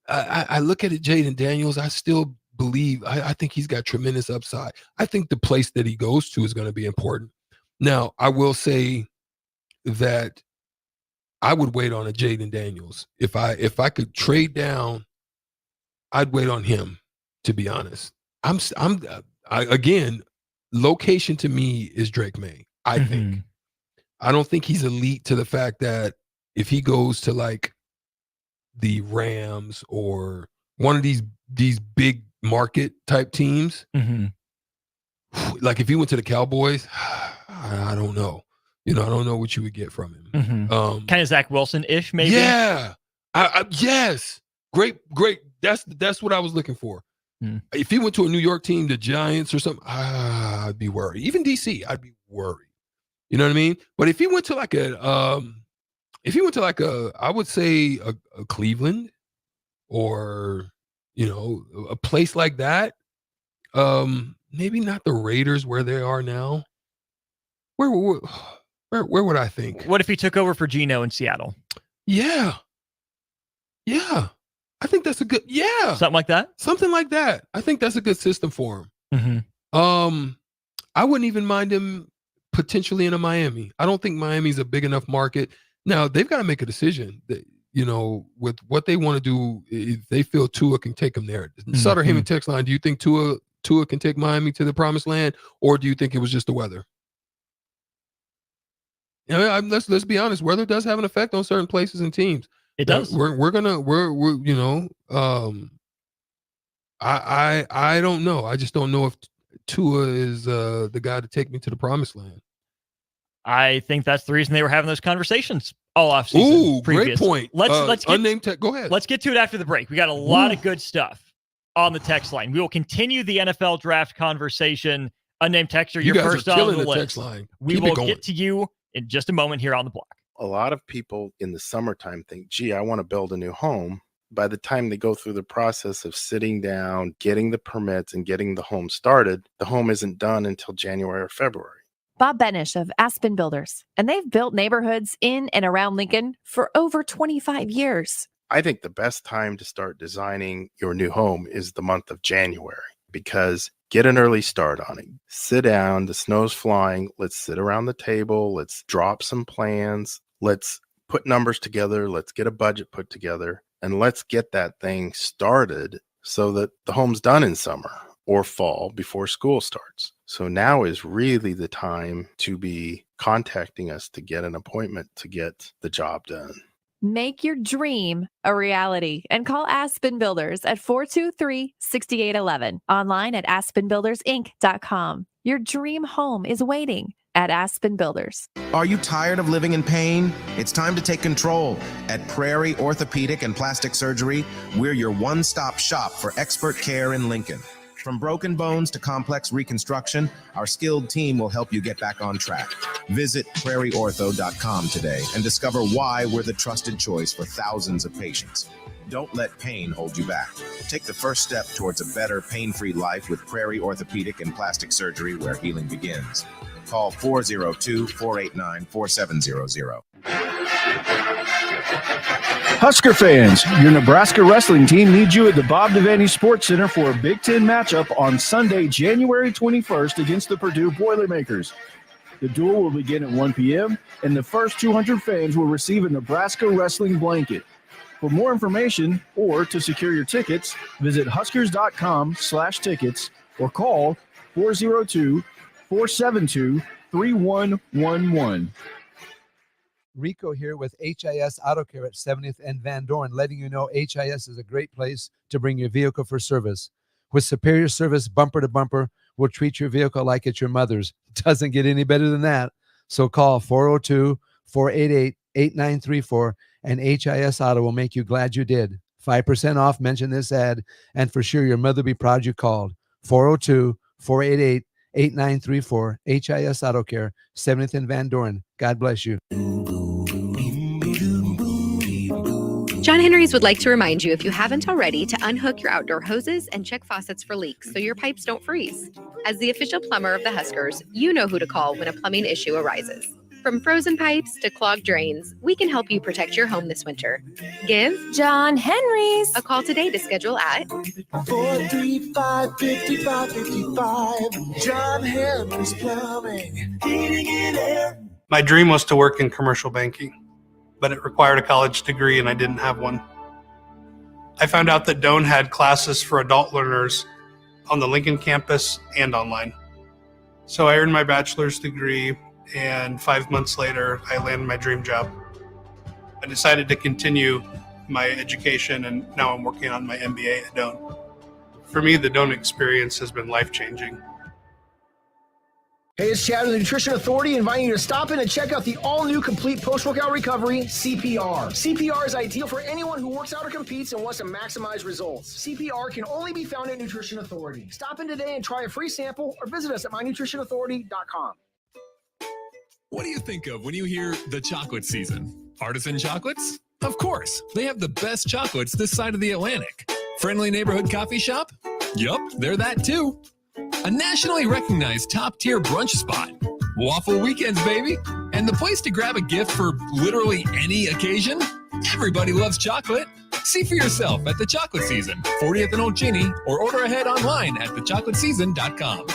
I look at it, Jaden Daniels, I still believe, I think he's got tremendous upside. I think the place that he goes to is going to be important. Now, I will say that I would wait on a Jaden Daniels. If I could trade down, I'd wait on him, to be honest. Again, location to me is Drake May, I think. I don't think he's elite to the fact that if he goes to like the Rams or one of these big market type teams, like if he went to the Cowboys, I don't know. You know, I don't know what you would get from him. Kind of Zach Wilson-ish, maybe. Yeah. Yes. Great. That's what I was looking for. If he went to a New York team, the Giants or something, I'd be worried. Even DC, I'd be worried. You know what I mean? But if he went to like I would say a Cleveland or, you know, a place like that, maybe not the Raiders where they are now. Where would I think? What if he took over for Geno in Seattle? Yeah. I think that's a good, something like that. Something like that. I think that's a good system for him. I wouldn't even mind him potentially in a Miami. I don't think Miami's a big enough market. Now they've got to make a decision that, you know, with what they want to do. If they feel Tua can take them there. Sutter Heyman text line. Do you think Tua can take Miami to the promised land, or do you think it was just the weather? You know, let's be honest. Weather does have an effect on certain places and teams. It does. We're you know, I don't know. I just don't know if Tua is the guy to take me to the promised land. I think that's the reason they were having those conversations all offseason. Ooh, great point. Let's get unnamed tech. Go ahead. Let's get to it after the break. We got a lot of good stuff on the text line. We will continue the NFL draft conversation. Unnamed texter, you're first on the list. Text line. We will get to you in just a moment here on the block. A lot of people in the summertime think, gee, I want to build a new home. By the time they go through the process of sitting down, getting the permits, and getting the home started, the home isn't done until January or February. Bob Benish of Aspen Builders, and they've built neighborhoods in and around Lincoln for over 25 years. I think the best time to start designing your new home is the month of January, because get an early start on it. Sit down, the snow's flying. Let's sit around the table. Let's drop some plans. Let's put numbers together. Let's get a budget put together, and let's get that thing started so that the home's done in summer or fall before school starts. So now is really the time to be contacting us to get an appointment to get the job done. Make your dream a reality and call Aspen Builders at 423-6811. Online at aspenbuildersinc.com. Your dream home is waiting at Aspen Builders. Are you tired of living in pain? It's time to take control. At Prairie Orthopedic and Plastic Surgery, we're your one-stop shop for expert care in Lincoln. From broken bones to complex reconstruction, our skilled team will help you get back on track. Visit prairieortho.com today and discover why we're the trusted choice for thousands of patients. Don't let pain hold you back. Take the first step towards a better, pain-free life with Prairie Orthopedic and Plastic Surgery, where healing begins. Call 402-489-4700. Husker fans, your Nebraska wrestling team needs you at the Bob Devaney Sports Center for a Big Ten matchup on Sunday, January 21st against the Purdue Boilermakers. The duel will begin at 1 p.m., and the first 200 fans will receive a Nebraska wrestling blanket. For more information or to secure your tickets, visit huskers.com/tickets or call 402-472-3111. Rico here with HIS Auto Care at 70th and Van Dorn, letting you know HIS is a great place to bring your vehicle for service. With superior service bumper to bumper, we'll treat your vehicle like it's your mother's. Doesn't get any better than that. So call 402-488-8934 and HIS Auto will make you glad you did. 5% off, mention this ad, and for sure your mother will be proud you called. 402-488-8934, HIS Auto Care, 70th and Van Dorn. God bless you. John Henry's would like to remind you, if you haven't already, to unhook your outdoor hoses and check faucets for leaks so your pipes don't freeze. As the official plumber of the Huskers, you know who to call when a plumbing issue arises. From frozen pipes to clogged drains, we can help you protect your home this winter. Give John Henry's a call today to schedule at 435-5555. John Henry's Plumbing, Heating and Air. My dream was to work in commercial banking, but it required a college degree and I didn't have one. I found out that Doane had classes for adult learners on the Lincoln campus and online. So I earned my bachelor's degree, and 5 months later, I landed my dream job. I decided to continue my education, and now I'm working on my MBA at Doane. For me, the Doane experience has been life-changing. Hey, it's Chad with the Nutrition Authority, inviting you to stop in and check out the all-new Complete Post-Workout Recovery, CPR. CPR is ideal for anyone who works out or competes and wants to maximize results. CPR can only be found at Nutrition Authority. Stop in today and try a free sample or visit us at mynutritionauthority.com. What do you think of when you hear the chocolate season? Artisan chocolates? Of course. They have the best chocolates this side of the Atlantic. Friendly neighborhood coffee shop? Yup, they're that too. A nationally recognized top-tier brunch spot. Waffle weekends, baby. And the place to grab a gift for literally any occasion? Everybody loves chocolate. See for yourself at the Chocolate Season, 40th and Old Cheney, or order ahead online at thechocolateseason.com.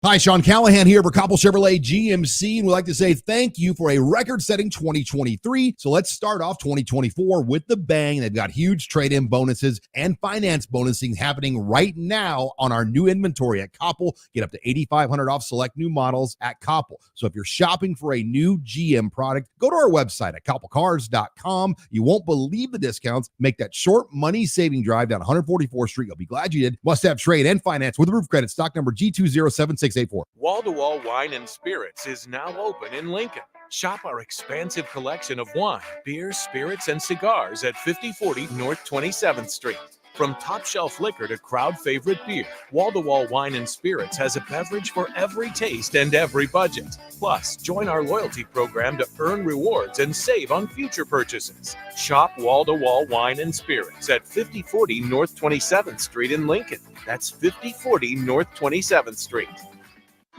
Hi, Sean Callahan here for Koppel Chevrolet GMC, and we'd like to say thank you for a record-setting 2023. So let's start off 2024 with the bang. They've got huge trade-in bonuses and finance bonusing happening right now on our new inventory at Koppel. Get up to $8,500 off select new models at Koppel. So if you're shopping for a new GM product, go to our website at koppelcars.com. You won't believe the discounts. Make that short money-saving drive down 144th Street. You'll be glad you did. Must have trade and finance with roof credit. Stock number G20768. Wall-to-Wall Wine and Spirits is now open in Lincoln. Shop our expansive collection of wine, beers, spirits, and cigars at 5040 North 27th Street. From top-shelf liquor to crowd-favorite beer, Wall-to-Wall Wine and Spirits has a beverage for every taste and every budget. Plus, join our loyalty program to earn rewards and save on future purchases. Shop Wall-to-Wall Wine and Spirits at 5040 North 27th Street in Lincoln. That's 5040 North 27th Street.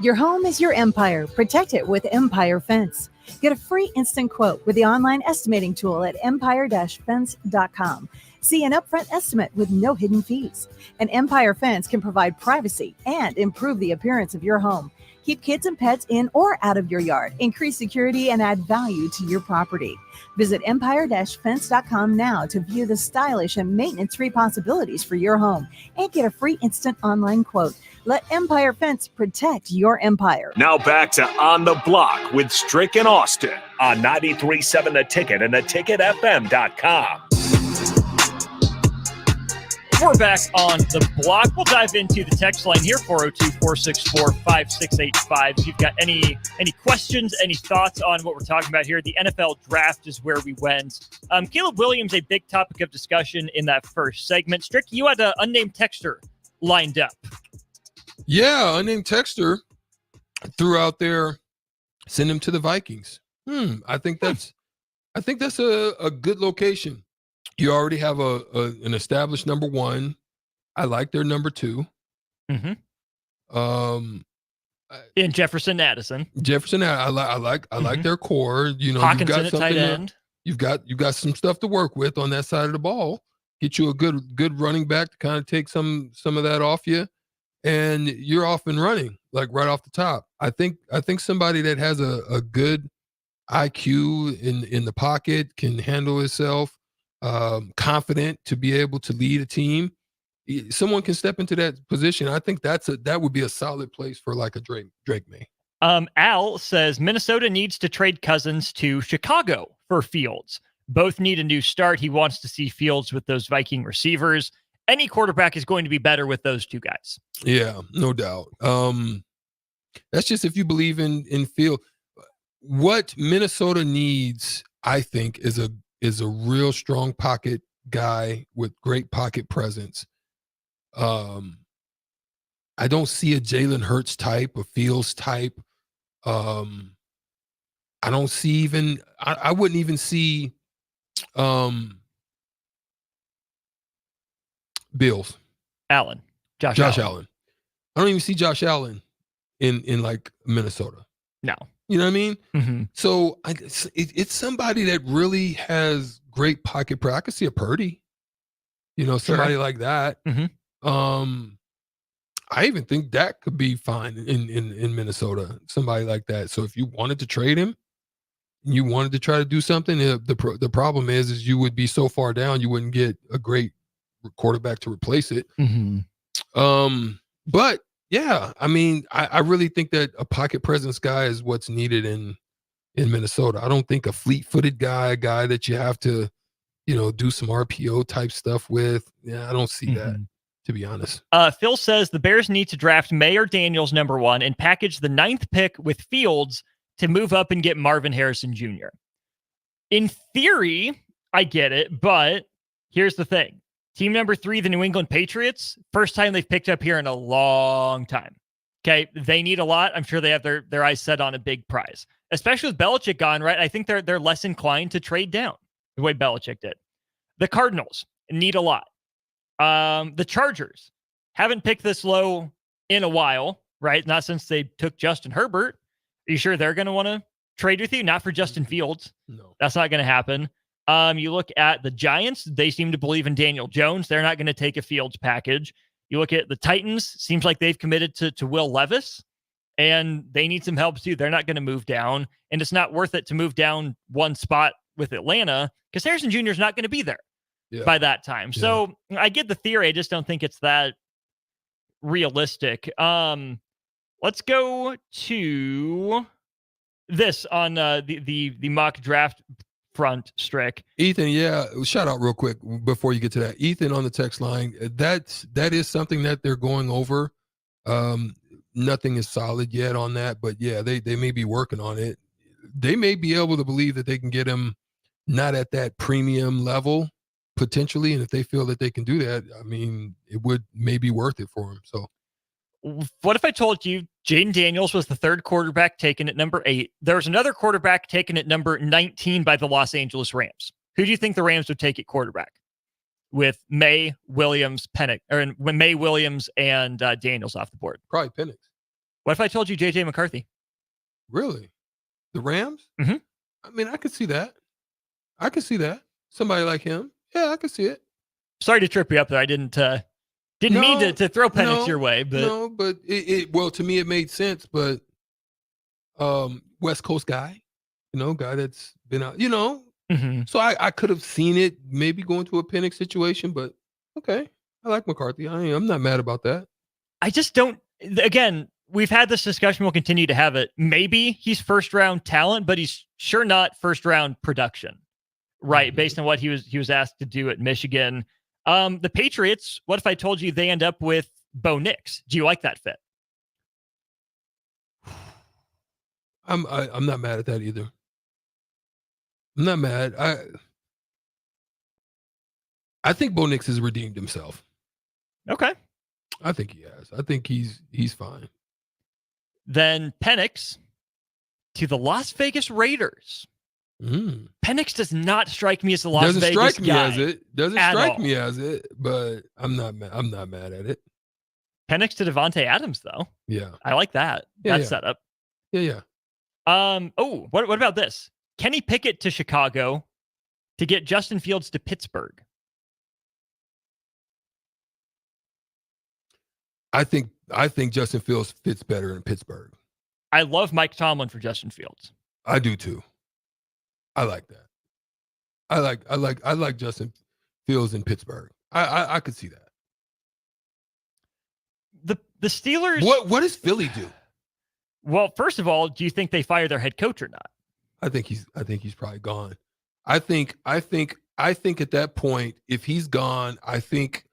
Your home is your empire. Protect it with Empire Fence. Get a free instant quote with the online estimating tool at empire-fence.com. See an upfront estimate with no hidden fees. An Empire Fence can provide privacy and improve the appearance of your home. Keep kids and pets in or out of your yard. Increase security and add value to your property. Visit empire-fence.com now to view the stylish and maintenance-free possibilities for your home and get a free instant online quote. Let Empire Fence protect your empire. Now back to On the Block with Strick and Austin on 93.7 The Ticket and theticketfm.com. We're back on the block. We'll dive into the text line here, 402-464-5685. If you've got any questions, any thoughts on what we're talking about here, the NFL draft is where we went. Caleb Williams, a big topic of discussion in that first segment. Strick, you had an unnamed texter lined up. Yeah, unnamed texter threw out there, send him to the Vikings. I think that's a good location. You already have an established number one. I like their number two. In Jefferson Addison. I like their core. You know, Hawkinson at tight end. You've got some stuff to work with on that side of the ball. Get you a good running back to kind of take some of that off you, and you're off and running like right off the top. I think somebody that has a good IQ in the pocket, can handle himself, confident to be able to lead a team. Someone can step into that position. I think that would be a solid place for like a Drake May. Al says Minnesota needs to trade Cousins to Chicago for Fields. Both need a new start. He wants to see Fields with those Viking receivers. Any quarterback is going to be better with those two guys. Yeah, no doubt. That's just if you believe in Field. What Minnesota needs, I think, is a real strong pocket guy with great pocket presence. I don't see a Jalen Hurts type, a Fields type. I don't see even. I wouldn't even see Bills. Josh Allen. I don't even see Josh Allen in like Minnesota. No. You know what I mean? Mm-hmm. So it's somebody that really has great pocket pressure. I could see a Purdy, somebody like that. Mm-hmm. I even think that could be fine in Minnesota, somebody like that. So if you wanted to trade him, you wanted to try to do something, the problem is you would be so far down, you wouldn't get a great quarterback to replace it. Mm-hmm. But yeah, I mean, I really think that a pocket presence guy is what's needed in Minnesota. I don't think a fleet-footed guy, a guy that you have to, do some RPO type stuff with. Yeah, I don't see that, to be honest. Phil says the Bears need to draft May or Daniels number 1 and package the 9th pick with Fields to move up and get Marvin Harrison Jr. In theory, I get it, but here's the thing. Team number 3, the New England Patriots, first time they've picked up here in a long time. Okay, they need a lot. I'm sure they have their eyes set on a big prize, especially with Belichick gone, right? I think they're less inclined to trade down the way Belichick did. The Cardinals need a lot. The Chargers haven't picked this low in a while, right? Not since they took Justin Herbert. Are you sure they're going to want to trade with you? Not for Justin Fields. No, that's not going to happen. You look at the Giants, they seem to believe in Daniel Jones. They're not going to take a Fields package. You look at the Titans, seems like they've committed to Will Levis, and they need some help too. They're not going to move down, and it's not worth it to move down one spot with Atlanta because Harrison Jr. is not going to be there by that time. Yeah. So I get the theory. I just don't think it's that realistic. Let's go to this on the mock draft front, Strick. Ethan, yeah, shout out real quick before you get to that. Ethan on the text line, that is something that they're going over. Nothing is solid yet on that, but yeah, they may be working on it. They may be able to believe that they can get him not at that premium level potentially, and if they feel that they can do that, I mean, it would maybe worth it for him. So what if I told you Jaden Daniels was the 3rd quarterback taken at number 8? There was another quarterback taken at number 19 by the Los Angeles Rams. Who do you think the Rams would take at quarterback with May, Williams, and Daniels off the board? Probably Penix. What if I told you J.J. McCarthy? Really? The Rams? Mm-hmm. I mean, I could see that. Somebody like him. Yeah, I could see it. Sorry to trip you up there. I didn't mean to throw Penix your way, but no, but well, to me it made sense. But West Coast guy, guy that's been out, So I could have seen it maybe going to a Penix situation, but okay, I like McCarthy. I'm not mad about that. I just don't. Again, we've had this discussion. We'll continue to have it. Maybe he's first round talent, but he's sure not first round production, right? Based on what he was asked to do at Michigan. The Patriots, what if I told you they end up with Bo Nix? Do you like that fit? I'm not mad at that either. I'm not mad. I think Bo Nix has redeemed himself. Okay. I think he has. I think he's fine. Then Penix to the Las Vegas Raiders. Penix does not strike me as the Las Vegas guy. Doesn't strike me as it, but I'm not mad at it. Penix to Devontae Adams, though. Yeah. I like that. That setup. Yeah. Oh, what about this? Kenny Pickett to Chicago to get Justin Fields to Pittsburgh. I think Justin Fields fits better in Pittsburgh. I love Mike Tomlin for Justin Fields. I do too. I like that. I like Justin Fields in Pittsburgh. I could see that. The Steelers. What does Philly do? Well, first of all, do you think they fire their head coach or not? I think he's probably gone. I think at that point, if he's gone, I think,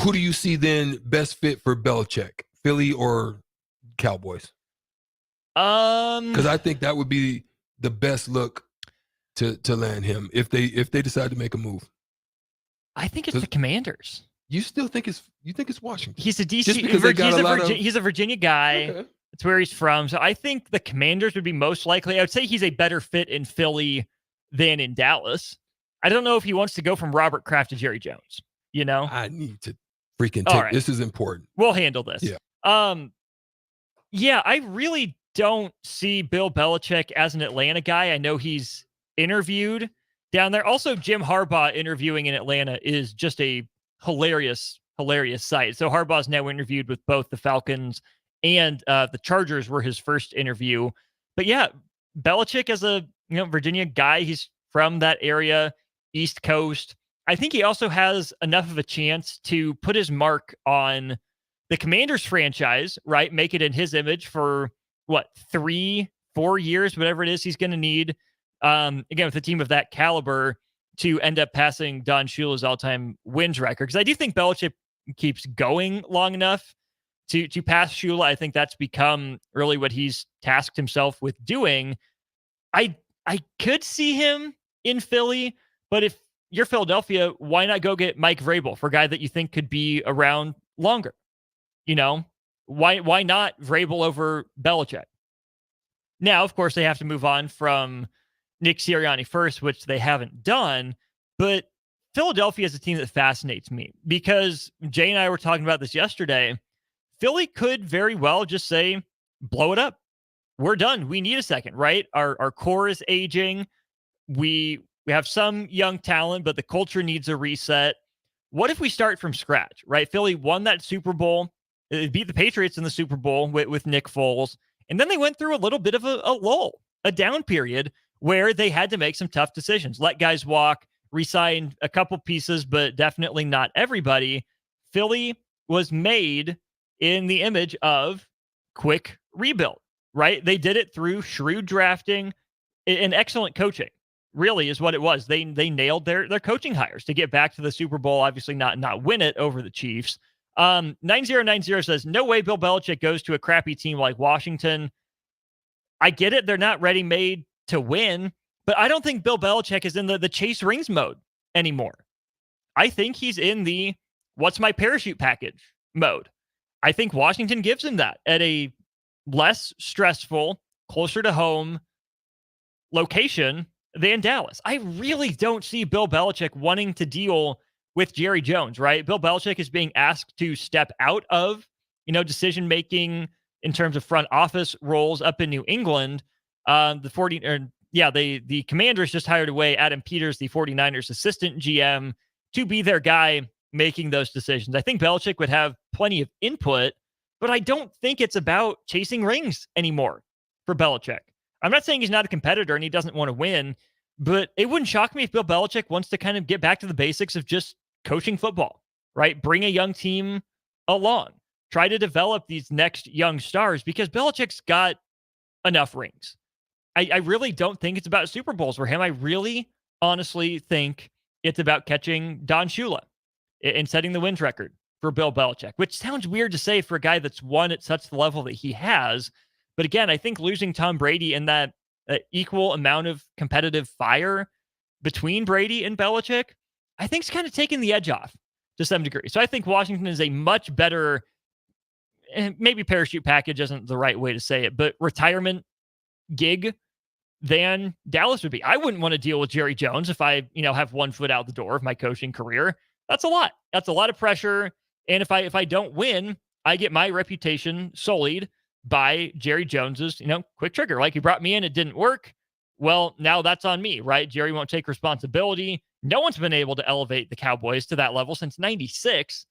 who do you see then best fit for Belichick, Philly or Cowboys? Because I think that would be the best look to land him if they decide to make a move. I think it's the Commanders. You still think it's Washington? He's a DC. Just because He's a Virginia guy. Okay. That's where he's from. So I think the Commanders would be most likely. I would say he's a better fit in Philly than in Dallas. I don't know if he wants to go from Robert Kraft to Jerry Jones. You know, I need to freaking take right. This is important. We'll handle this. Yeah. Yeah, I really don't see Bill Belichick as an Atlanta guy. I know he's interviewed down there. Also, Jim Harbaugh interviewing in Atlanta is just a hilarious sight. So Harbaugh's now interviewed with both the Falcons and the Chargers were his first interview. But yeah, Belichick as a Virginia guy, he's from that area, East Coast. I think he also has enough of a chance to put his mark on the Commanders franchise, right? Make it in his image for 3-4 years, whatever it is he's going to need. Again, with a team of that caliber to end up passing Don Shula's all-time wins record. Because I do think Belichick keeps going long enough to pass Shula. I think that's become really what he's tasked himself with doing. I could see him in Philly, but if you're Philadelphia, why not go get Mike Vrabel for a guy that you think could be around longer? Why not Vrabel over Belichick? Now, of course, they have to move on from Nick Sirianni first, which they haven't done, but Philadelphia is a team that fascinates me because Jay and I were talking about this yesterday. Philly could very well just say, blow it up. We're done. We need a second, right? Our core is aging. We have some young talent, but the culture needs a reset. What if we start from scratch, right? Philly won that Super Bowl. It beat the Patriots in the Super Bowl with Nick Foles. And then they went through a little bit of a lull, a down period where they had to make some tough decisions. Let guys walk, re-sign a couple pieces, but definitely not everybody. Philly was made in the image of quick rebuild, right? They did it through shrewd drafting and excellent coaching, really is what it was. They nailed their coaching hires to get back to the Super Bowl, obviously not win it over the Chiefs. 9090 says, no way Bill Belichick goes to a crappy team like Washington. I get it. They're not ready-made to win, but I don't think Bill Belichick is in the chase rings mode anymore. I think he's in the what's my parachute package mode. I think Washington gives him that at a less stressful, closer to home location than Dallas. I really don't see Bill Belichick wanting to deal with Jerry Jones, right? Bill Belichick is being asked to step out of, decision-making in terms of front office roles up in New England. The Commanders just hired away Adam Peters, the 49ers assistant GM, to be their guy making those decisions. I think Belichick would have plenty of input, but I don't think it's about chasing rings anymore for Belichick. I'm not saying he's not a competitor and he doesn't want to win, but it wouldn't shock me if Bill Belichick wants to kind of get back to the basics of just coaching football, right? Bring a young team along. try to develop these next young stars because Belichick's got enough rings. I really don't think it's about Super Bowls for him. I really honestly think it's about catching Don Shula and setting the wins record for Bill Belichick, which sounds weird to say for a guy that's won at such the level that he has. But again, I think losing Tom Brady in that equal amount of competitive fire between Brady and Belichick, I think it's kind of taking the edge off to some degree. So I think Washington is a much better, maybe parachute package isn't the right way to say it, but retirement gig than Dallas would be. I wouldn't want to deal with Jerry Jones if I, have one foot out the door of my coaching career. That's a lot. That's a lot of pressure. And if I don't win, I get my reputation sullied by Jerry Jones's, quick trigger. Like, he brought me in, it didn't work. Well, now that's on me, right? Jerry won't take responsibility. No one's been able to elevate the Cowboys to that level since 96.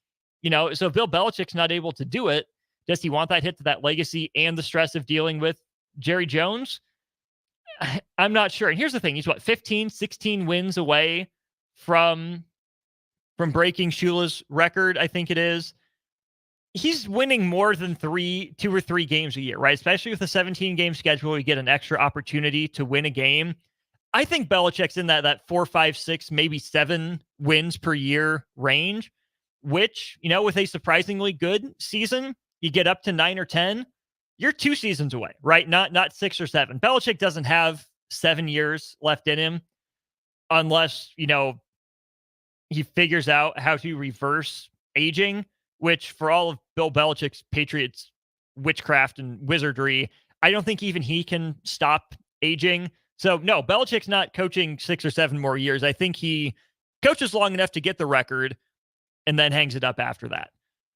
So if Bill Belichick's not able to do it, does he want that hit to that legacy and the stress of dealing with Jerry Jones? I'm not sure. And here's the thing. He's 15, 16 wins away from breaking Shula's record, I think it is. He's winning more than 2 or 3 games a year, right? Especially with a 17-game schedule, you get an extra opportunity to win a game. I think Belichick's in that 4, 5, 6, maybe 7 wins per year range, which, with a surprisingly good season, you get up to 9 or 10. You're 2 seasons away, right? Not 6 or 7. Belichick doesn't have 7 years left in him unless, he figures out how to reverse aging, which for all of Bill Belichick's Patriots witchcraft and wizardry, I don't think even he can stop aging. So no, Belichick's not coaching 6 or 7 more years. I think he coaches long enough to get the record and then hangs it up after that.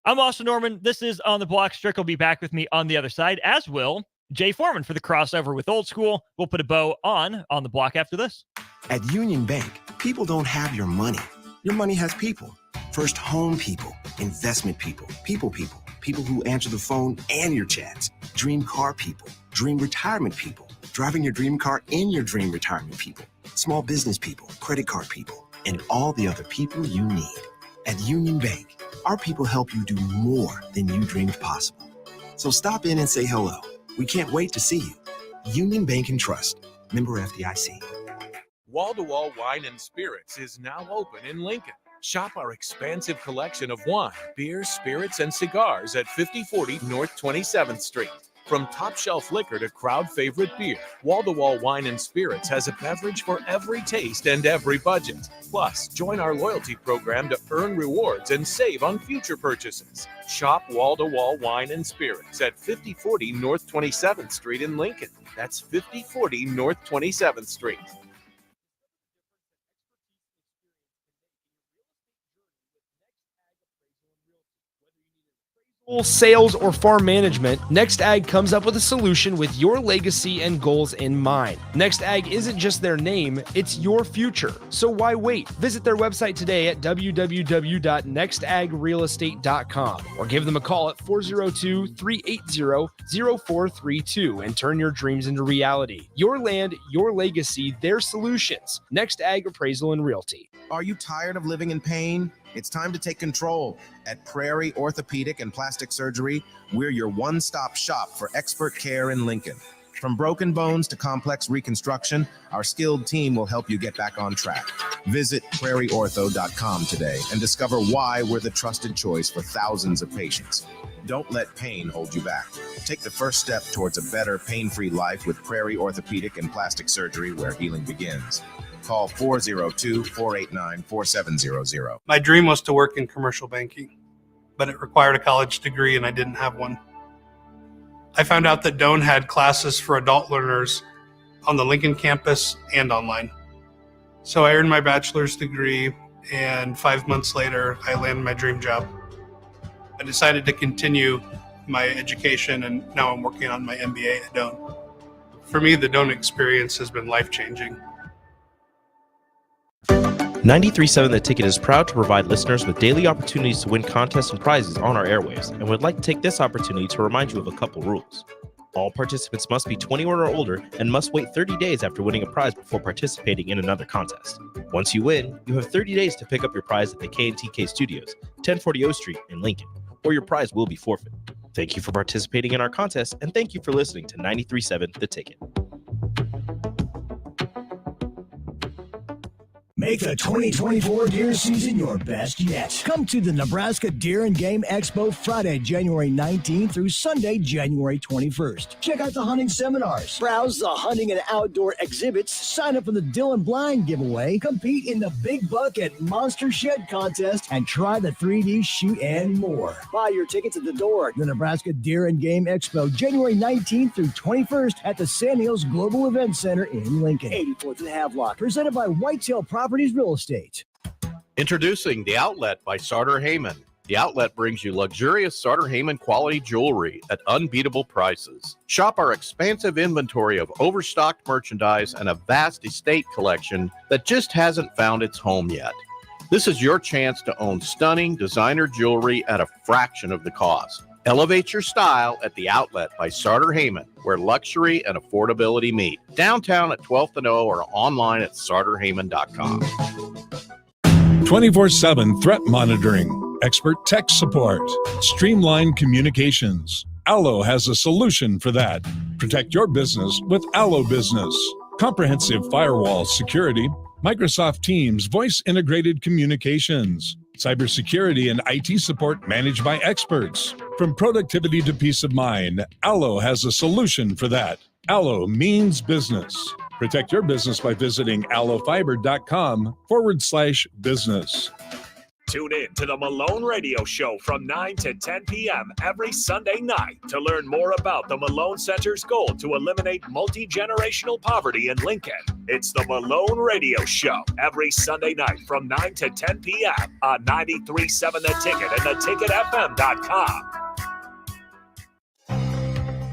I'm Austin Norman. This is On the Block. Strick will be back with me on the other side, as will Jay Foreman for the crossover with Old School. We'll put a bow on the Block after this. At Union Bank, people don't have your money. Your money has people. First home people, investment people, people who answer the phone and your chats, dream car people, dream retirement people, driving your dream car in your dream retirement people, small business people, credit card people, and all the other people you need. At Union Bank, our people help you do more than you dreamed possible. So stop in and say hello. We can't wait to see you. Union Bank and Trust. Member FDIC. Wall-to-Wall Wine and Spirits is now open in Lincoln. Shop our expansive collection of wine, beer, spirits, and cigars at 5040 North 27th Street. From top shelf liquor to crowd favorite beer, Wall-to-Wall Wine and Spirits has a beverage for every taste and every budget. Plus, join our loyalty program to earn rewards and save on future purchases. Shop Wall-to-Wall Wine and Spirits at 5040 North 27th Street in Lincoln. That's 5040 North 27th Street. Sales, or farm management, Next Ag comes up with a solution with your legacy and goals in mind. Next Ag isn't just their name, it's your future. So why wait? Visit their website today at www.nextagrealestate.com or give them a call at 402-380-0432 and turn your dreams into reality. Your land, your legacy, their solutions. Next Ag Appraisal and Realty. Are you tired of living in pain? It's time to take control. At Prairie Orthopedic and Plastic Surgery, we're your one-stop shop for expert care in Lincoln. From broken bones to complex reconstruction, our skilled team will help you get back on track. Visit prairieortho.com today and discover why we're the trusted choice for thousands of patients. Don't let pain hold you back. Take the first step towards a better, pain-free life with Prairie Orthopedic and Plastic Surgery, where healing begins. Call 402-489-4700. My dream was to work in commercial banking, but it required a college degree and I didn't have one. I found out that Doane had classes for adult learners on the Lincoln campus and online. So I earned my bachelor's degree, and 5 months later, I landed my dream job. I decided to continue my education, and now I'm working on my MBA at Doane. For me, the Doane experience has been life-changing. 93.7 The Ticket is proud to provide listeners with daily opportunities to win contests and prizes on our airwaves, and would like to take this opportunity to remind you of a couple rules. All participants must be 21 or older and must wait 30 days after winning a prize before participating in another contest. Once you win, you have 30 days to pick up your prize at the K&TK Studios, 1040 O Street in Lincoln. or your prize will be forfeit. Thank you for participating in our contest, and thank you for listening to 93.7 The Ticket. Make the 2024 deer season your best yet. Come to the Nebraska Deer and Game Expo Friday, January 19th through Sunday, January 21st. Check out the hunting seminars, browse the hunting and outdoor exhibits, sign up for the Dylan Blind giveaway, compete in the Big Bucket Monster Shed contest, and try the 3D shoot and more. Buy your tickets at the door. The Nebraska Deer and Game Expo, January 19th through 21st at the Sand Hills Global Event Center in Lincoln, 84th and Havelock. Presented by Whitetail Properties Real Estate. Introducing The Outlet by Sartor Heyman. The Outlet brings you luxurious Sartor Heyman quality jewelry at unbeatable prices. Shop our expansive inventory of overstocked merchandise and a vast estate collection that just hasn't found its home yet. This is your chance to own stunning designer jewelry at a fraction of the cost. Elevate your style at The Outlet by Sartor Heyman, where luxury and affordability meet. Downtown at 12th and O or online at sartorheyman.com. 24/7 threat monitoring, expert tech support, streamlined communications. Allo has a solution for that. Protect your business with Allo Business. Comprehensive firewall security, Microsoft Teams voice-integrated communications, cybersecurity and IT support managed by experts. From productivity to peace of mind, Allo has a solution for that. Allo means business. Protect your business by visiting allofiber.com/business. Tune in to the Malone Radio Show from 9 to 10 p.m. every Sunday night to learn more about the Malone Center's goal to eliminate multi-generational poverty in Lincoln. It's the Malone Radio Show every Sunday night from 9 to 10 p.m. on 93.7 The Ticket and theticketfm.com.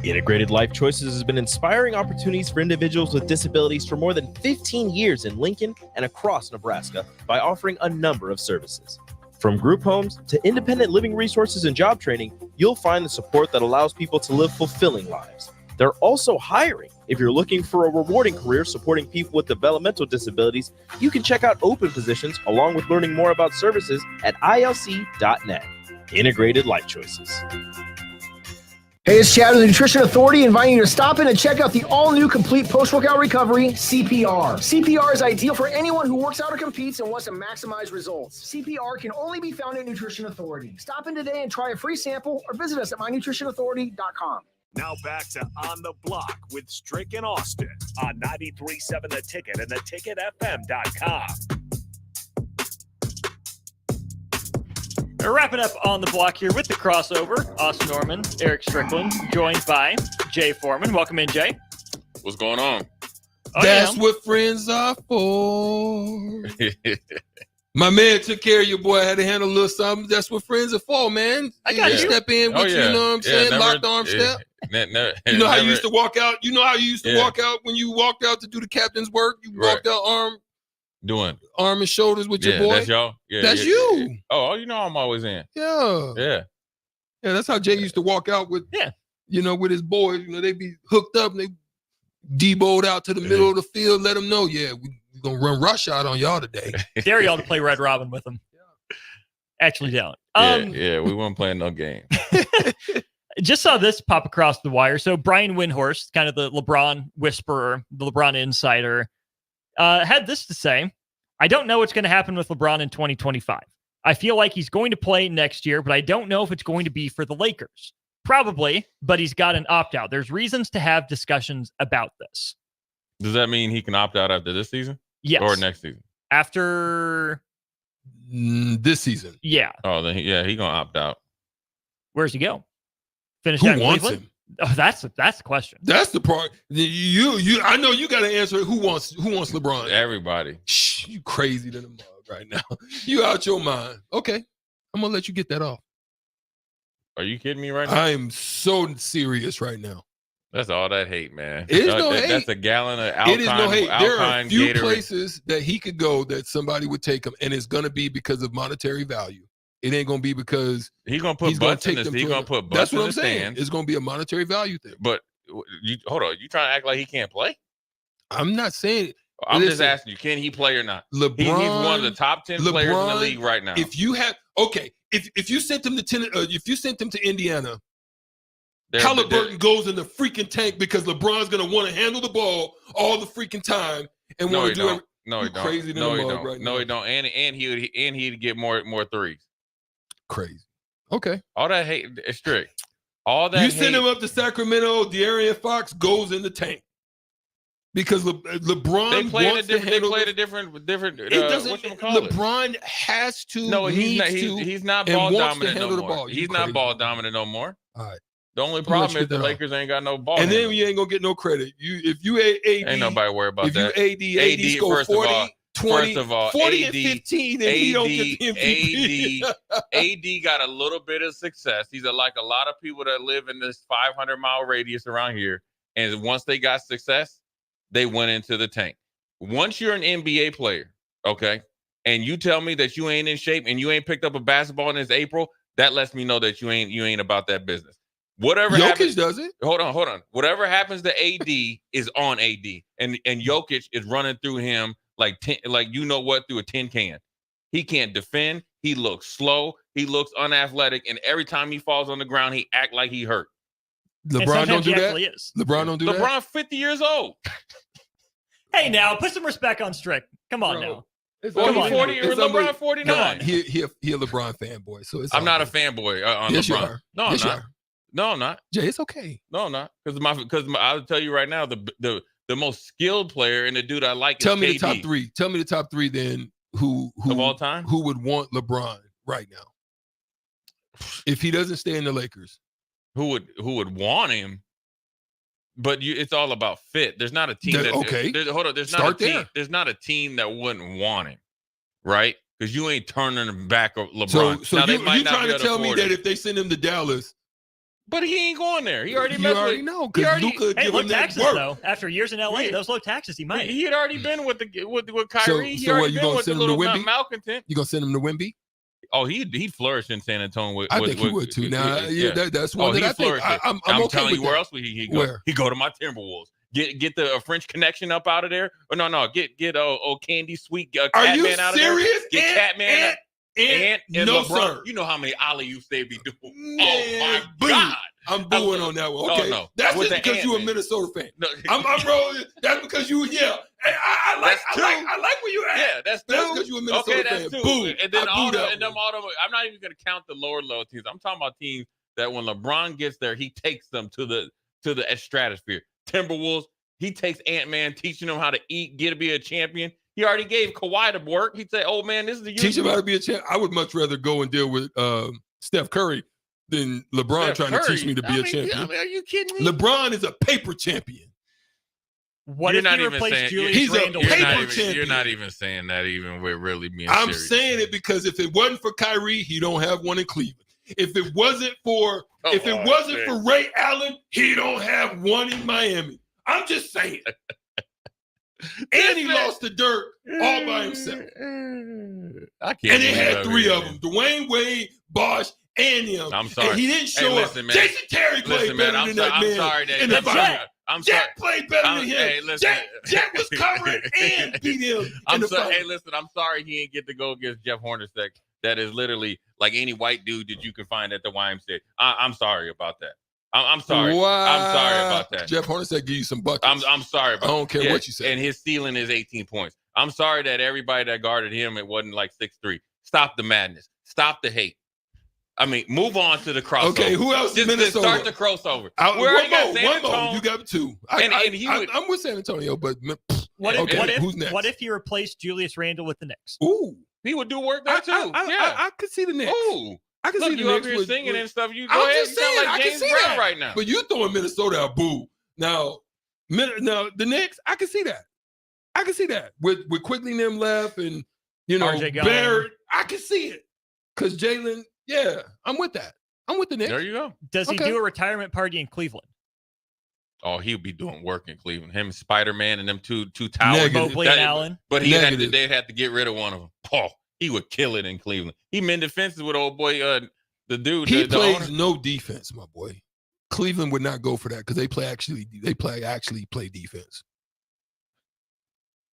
Integrated Life Choices has been inspiring opportunities for individuals with disabilities for more than 15 years in Lincoln and across Nebraska by offering a number of services. From group homes to independent living resources and job training, you'll find the support that allows people to live fulfilling lives. They're also hiring. If you're looking for a rewarding career supporting people with developmental disabilities, you can check out open positions along with learning more about services at ilc.net. Integrated Life Choices. Hey, it's Chad with the Nutrition Authority, inviting you to stop in and check out the all-new complete post-workout recovery, CPR. CPR is ideal for anyone who works out or competes and wants to maximize results. CPR can only be found at Nutrition Authority. Stop in today and try a free sample or visit us at mynutritionauthority.com. Now back to On the Block with Strick and Austin on 93.7 The Ticket and theticketfm.com. We're wrapping up On the Block here with the crossover. Austin Norman, Erick Strickland, joined by Jay Foreman. Welcome in, Jay. What's going on? That's what friends are for. My man took care of your boy. I had to handle a little something. That's what friends are for, man. I got you. Step in with you, you know what I'm saying? Locked arm step. You know how you used to walk out? You know how you used to walk out when you walked out to do the captain's work? You walked out arm and shoulders with your boy. That's y'all. Yeah, that's you. Oh, you know I'm always in. Yeah. That's how Jay used to walk out with. You know, with his boys. You know, they be hooked up and they deboed out to the middle of the field. Let them know, we're gonna run rush out on y'all today. Dare y'all to play Red Robin with them. Actually don't. We weren't playing no game. Just saw this pop across the wire. So Brian Windhorst, kind of the LeBron whisperer, the LeBron insider, had this to say: I don't know what's going to happen with LeBron in 2025. I feel like he's going to play next year, but I don't know if it's going to be for the Lakers. Probably, but he's got an opt-out. There's reasons to have discussions about this. Does that mean he can opt out after this season? Yes. Or next season? After this season. Yeah. Oh, then he gonna opt out. Where's he go? Finish Who out in wants Cleveland? him? Oh, that's the question. That's the part. You I know you got to answer. Who wants LeBron? Everybody. Shh, you crazy than a mug right now. You out your mind. Okay, I'm gonna let you get that off. Are you kidding me right now? I am so serious right now. That's all that hate, man. It is no hate. That's a gallon of Alpine. It is no hate. There are a few Gatorade. places that he could go that somebody would take him, and it's gonna be because of monetary value. It ain't gonna be because he's gonna put butts in this. He's gonna put butts That's in what the I'm saying. stands. It's gonna be a monetary value thing. But hold on, you trying to act like he can't play? I'm not saying. I'm just asking you, can he play or not? LeBron, he's one of the top 10 players in the league right now. If you have if you sent him to Indiana, Halliburton goes in the freaking tank because LeBron's gonna want to handle the ball all the freaking time and want to do it. No, he don't. Crazy No, he mug don't. right No, now. he don't. And he'd get more threes. Crazy. Okay. All that hate is strict. All that you send him up to Sacramento, De'Aaron Fox goes in the tank because LeBron they played wants a different. to handle. They played a different. It doesn't. LeBron has to. No, he's not ball dominant no more. Ball. He's not ball dominant no more. All right. The only problem is the Lakers ain't got no ball. And then you ain't gonna get no credit. If you AD, ain't nobody worry about that. If you AD score 40, 20, 40 and 15, and he don't get the MVP. AD got a little bit of success. He's like a lot of people that live in this 500-mile radius around here. And once they got success, they went into the tank. Once you're an NBA player, okay, and you tell me that you ain't in shape and you ain't picked up a basketball in this April, that lets me know that you ain't about that business. Whatever Jokic does it. Hold on. Whatever happens to AD is on AD, and Jokic is running through him like through a tin can. He can't defend. He looks slow. He looks unathletic, and every time he falls on the ground, he act like he hurt. LeBron don't do that. LeBron don't do that. LeBron 50 years old. Hey, now put some respect on Strick. Come on now. Come on, 40 or LeBron 49. He a LeBron fanboy, so it's. I'm not a fanboy on yes, LeBron. You are. No, I'm yes, not. No, I'm not. Jay, it's okay. No, I'm not. Because I'll tell you right now, the most skilled player and the dude I like Tell is me KD. the top three. Tell me the top three then who of all time? Who would want LeBron right now? If he doesn't stay in the Lakers. Who would want him? But it's all about fit. There's not a team There's not a team that wouldn't want him, right? Because you ain't turning back LeBron. So you trying to tell me that if they send him to Dallas, but he ain't going there. He already know because Luka hey, give low him that taxes work. though. After years in LA, those low taxes he might. He had already been with Kyrie. So what, you gonna send him to Wemby? Malcontent. You gonna send him to Wemby? Oh, he'd flourish in San Antonio. I think he would too. Now, that's one that I think. I'm okay telling you where else would he go? Where? He go to my Timberwolves. Get the French connection up out of there. Or no. Get Candy Sweet Catman out of there. Are you serious? Get Catman and no, LeBron. sir. You know how many alley-oops they be doing. Man, oh my God. I'm booing on that one. Okay, no. That's With just the because you're a man. Minnesota fan. No. I'm rolling. That's because you. Yeah, I like where you at. Yeah, that's because you're a Minnesota okay, fan. that's two. Boom. And then I'm not even gonna count the lower teams. I'm talking about teams that when LeBron gets there, he takes them to the stratosphere. Timberwolves. He takes Ant-Man, teaching him how to eat, get to be a champion. He already gave Kawhi the work. He'd say, "Oh man, this is the teach him how to be a champ." I would much rather go and deal with Steph Curry than LeBron trying to teach me to be a champion. Are you kidding me? LeBron is a paper champion. What you're if not he even replaced saying Julius he's Randle? You're not even saying that even with really being I'm serious. saying it because if it wasn't for Kyrie, he don't have one in Cleveland. If it wasn't for for Ray Allen, he don't have one in Miami. I'm just saying. And he lost to Dirk all by himself. I can't. And they had three of them: Dwayne Wade, Bosh, and him. I'm sorry. And he didn't show up. Man. Jason Terry played better than that man. I'm sorry, Dave. In the final. Jack played better than him. Hey, listen. Jack was covering and beat him in the final. Hey, listen, I'm sorry he ain't get to go against Jeff Hornacek. That is literally like any white dude that you can find at the YMCA. I'm sorry about that. I'm sorry. Wow. I'm sorry about that. Jeff Hornacek give you some buckets. I'm sorry about that. I don't care what you say. And his ceiling is 18 points. I'm sorry that everybody that guarded him, it wasn't like 6'3". Stop the madness. Stop the hate. I mean, move on to the crossover. Okay, who else is Minnesota? Start the crossover. One more. You got two. I'm with San Antonio, but who's next? What if he replaced Julius Randle with the Knicks? Ooh. He would do work there too. I could see the Knicks. Ooh. I can see the you Knicks up here singing and stuff. You go I'm ahead. just saying, You sound like I James can see Brown that right now. But you throwing Minnesota a boo. Now the Knicks, I can see that. I can see that with Quickly and them left, and Barrett. I can see it because Jalen. Yeah, I'm with that. I'm with the Knicks. There you go. Does he do a retirement party in Cleveland? Oh, he'll be doing work in Cleveland. Him, Spider-Man, and them two towers. Mobley and Allen. But they'd have to get rid of one of them. Paul. He would kill it in Cleveland. He mended fences with old boy, the dude. He the plays owner. no defense, my boy. Cleveland would not go for that because they play defense.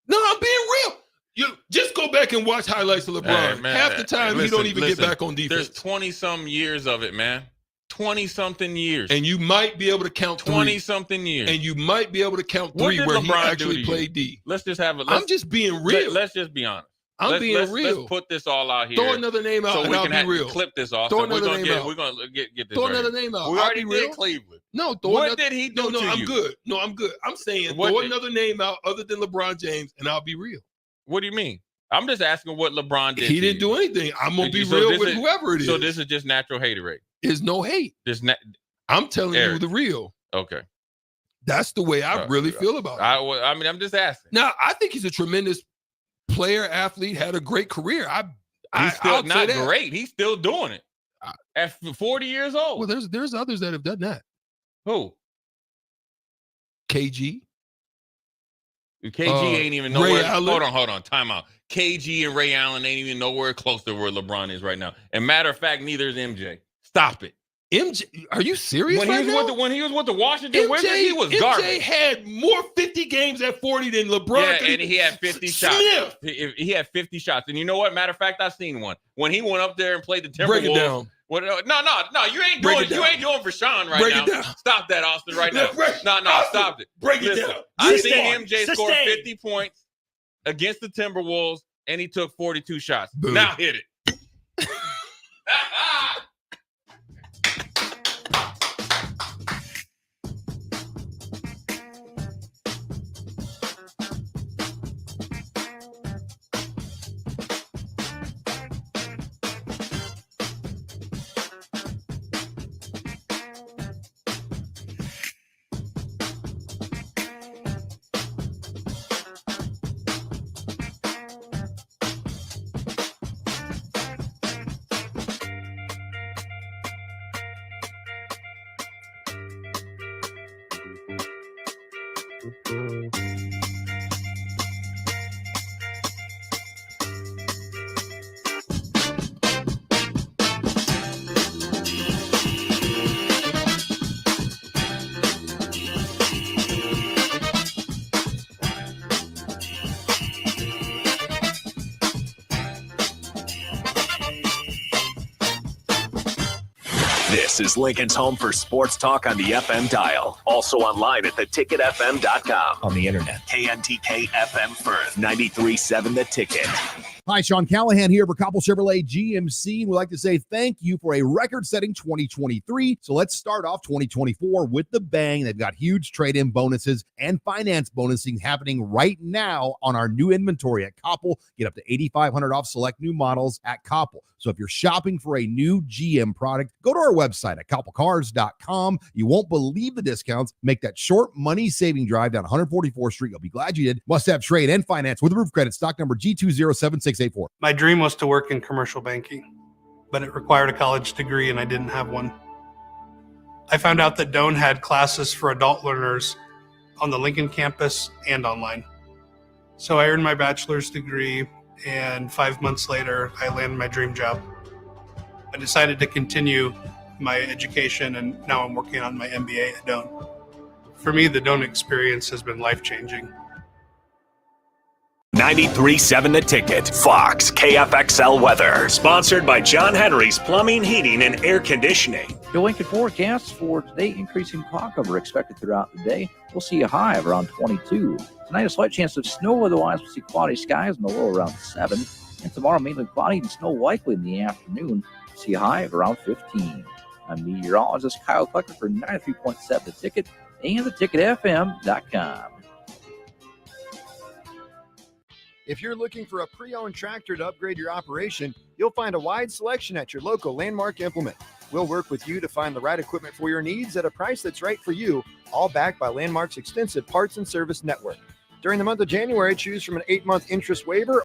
No, I'm being real. You just go back and watch highlights of LeBron. Half the time, you don't even get back on defense. There's 20-some years of it, man. 20-something years. And you might be able to count 20-something years. And you might be able to count 3 where he actually played D. Let's just have it. I'm just being real. Let's just be honest. I'm being real. Let's put this all out here. Throw another name out, so and we I'll can be real. Clip this off. Throw So another name out. We're gonna get this. Throw right another here. name out. We I'll already be real. did Cleveland. No, what did he do to I'm you? good. No, I'm good. I'm saying throw another name out other than LeBron James, and I'll be real. What do you mean? I'm just asking what LeBron did. He didn't do anything. I'm gonna be real with whoever it is. So this is just natural haterade. There's no hate. I'm telling you the real. Okay. That's the way I really feel about it. I mean, I'm just asking. Now, I think he's a tremendous player, athlete, had a great career. He's still not great. He's still doing it at 40 years old. Well, there's others that have done that. Who? KG. KG ain't even nowhere. Hold on. Time out. KG and Ray Allen ain't even nowhere close to where LeBron is right now. And matter of fact, neither is MJ. Stop it. MJ, are you serious? When he was with the Washington Wizards, he was garbage. MJ had more 50 games at 40 than LeBron. Yeah, and he had 50 shots. He had 50 shots. And you know what? Matter of fact, I seen one. When he went up there and played the Timberwolves. Break it down. No, you ain't doing for Sean right now. Break it down. Stop that, Austin, right now. Stop it. Break it down. I seen MJ score 50 points against the Timberwolves, and he took 42 shots. Boom. Now hit it. This is Lincoln's home for sports talk on the FM dial. Also online at theticketfm.com. On the internet. KNTK FM Firth, 93.7 The Ticket. Hi, Sean Callahan here for Coppell Chevrolet GMC. We'd like to say thank you for a record-setting 2023. So let's start off 2024 with the bang. They've got huge trade-in bonuses and finance bonusing happening right now on our new inventory at Coppell. Get up to $8,500 off select new models at Coppell. So if you're shopping for a new GM product, go to our website at coppellcars.com. You won't believe the discounts. Make that short money-saving drive down 144th Street. You'll be glad you did. Must have trade and finance with roof credit. Stock number G207684. My dream was to work in commercial banking, but it required a college degree and I didn't have one. I found out that Doane had classes for adult learners on the Lincoln campus and online. So I earned my bachelor's degree, and 5 months later, I landed my dream job. I decided to continue my education, and now I'm working on my MBA at Doane. For me, the Doane experience has been life-changing. 93.7 The Ticket. Fox KFXL weather. Sponsored by John Henry's Plumbing, Heating, and Air Conditioning. Your Lincoln forecast for today, increasing cloud cover expected throughout the day. We'll see a high of around 22. Tonight, a slight chance of snow. Otherwise, we'll see cloudy skies and a low around 7. And tomorrow, mainly cloudy and snow likely in the afternoon. We'll see a high of around 15. I'm meteorologist Kyle Clucker for 93.7 The Ticket and theticketfm.com. If you're looking for a pre-owned tractor to upgrade your operation, you'll find a wide selection at your local Landmark Implement. We'll work with you to find the right equipment for your needs at a price that's right for you, all backed by Landmark's extensive parts and service network. During the month of January, choose from an 8-month interest waiver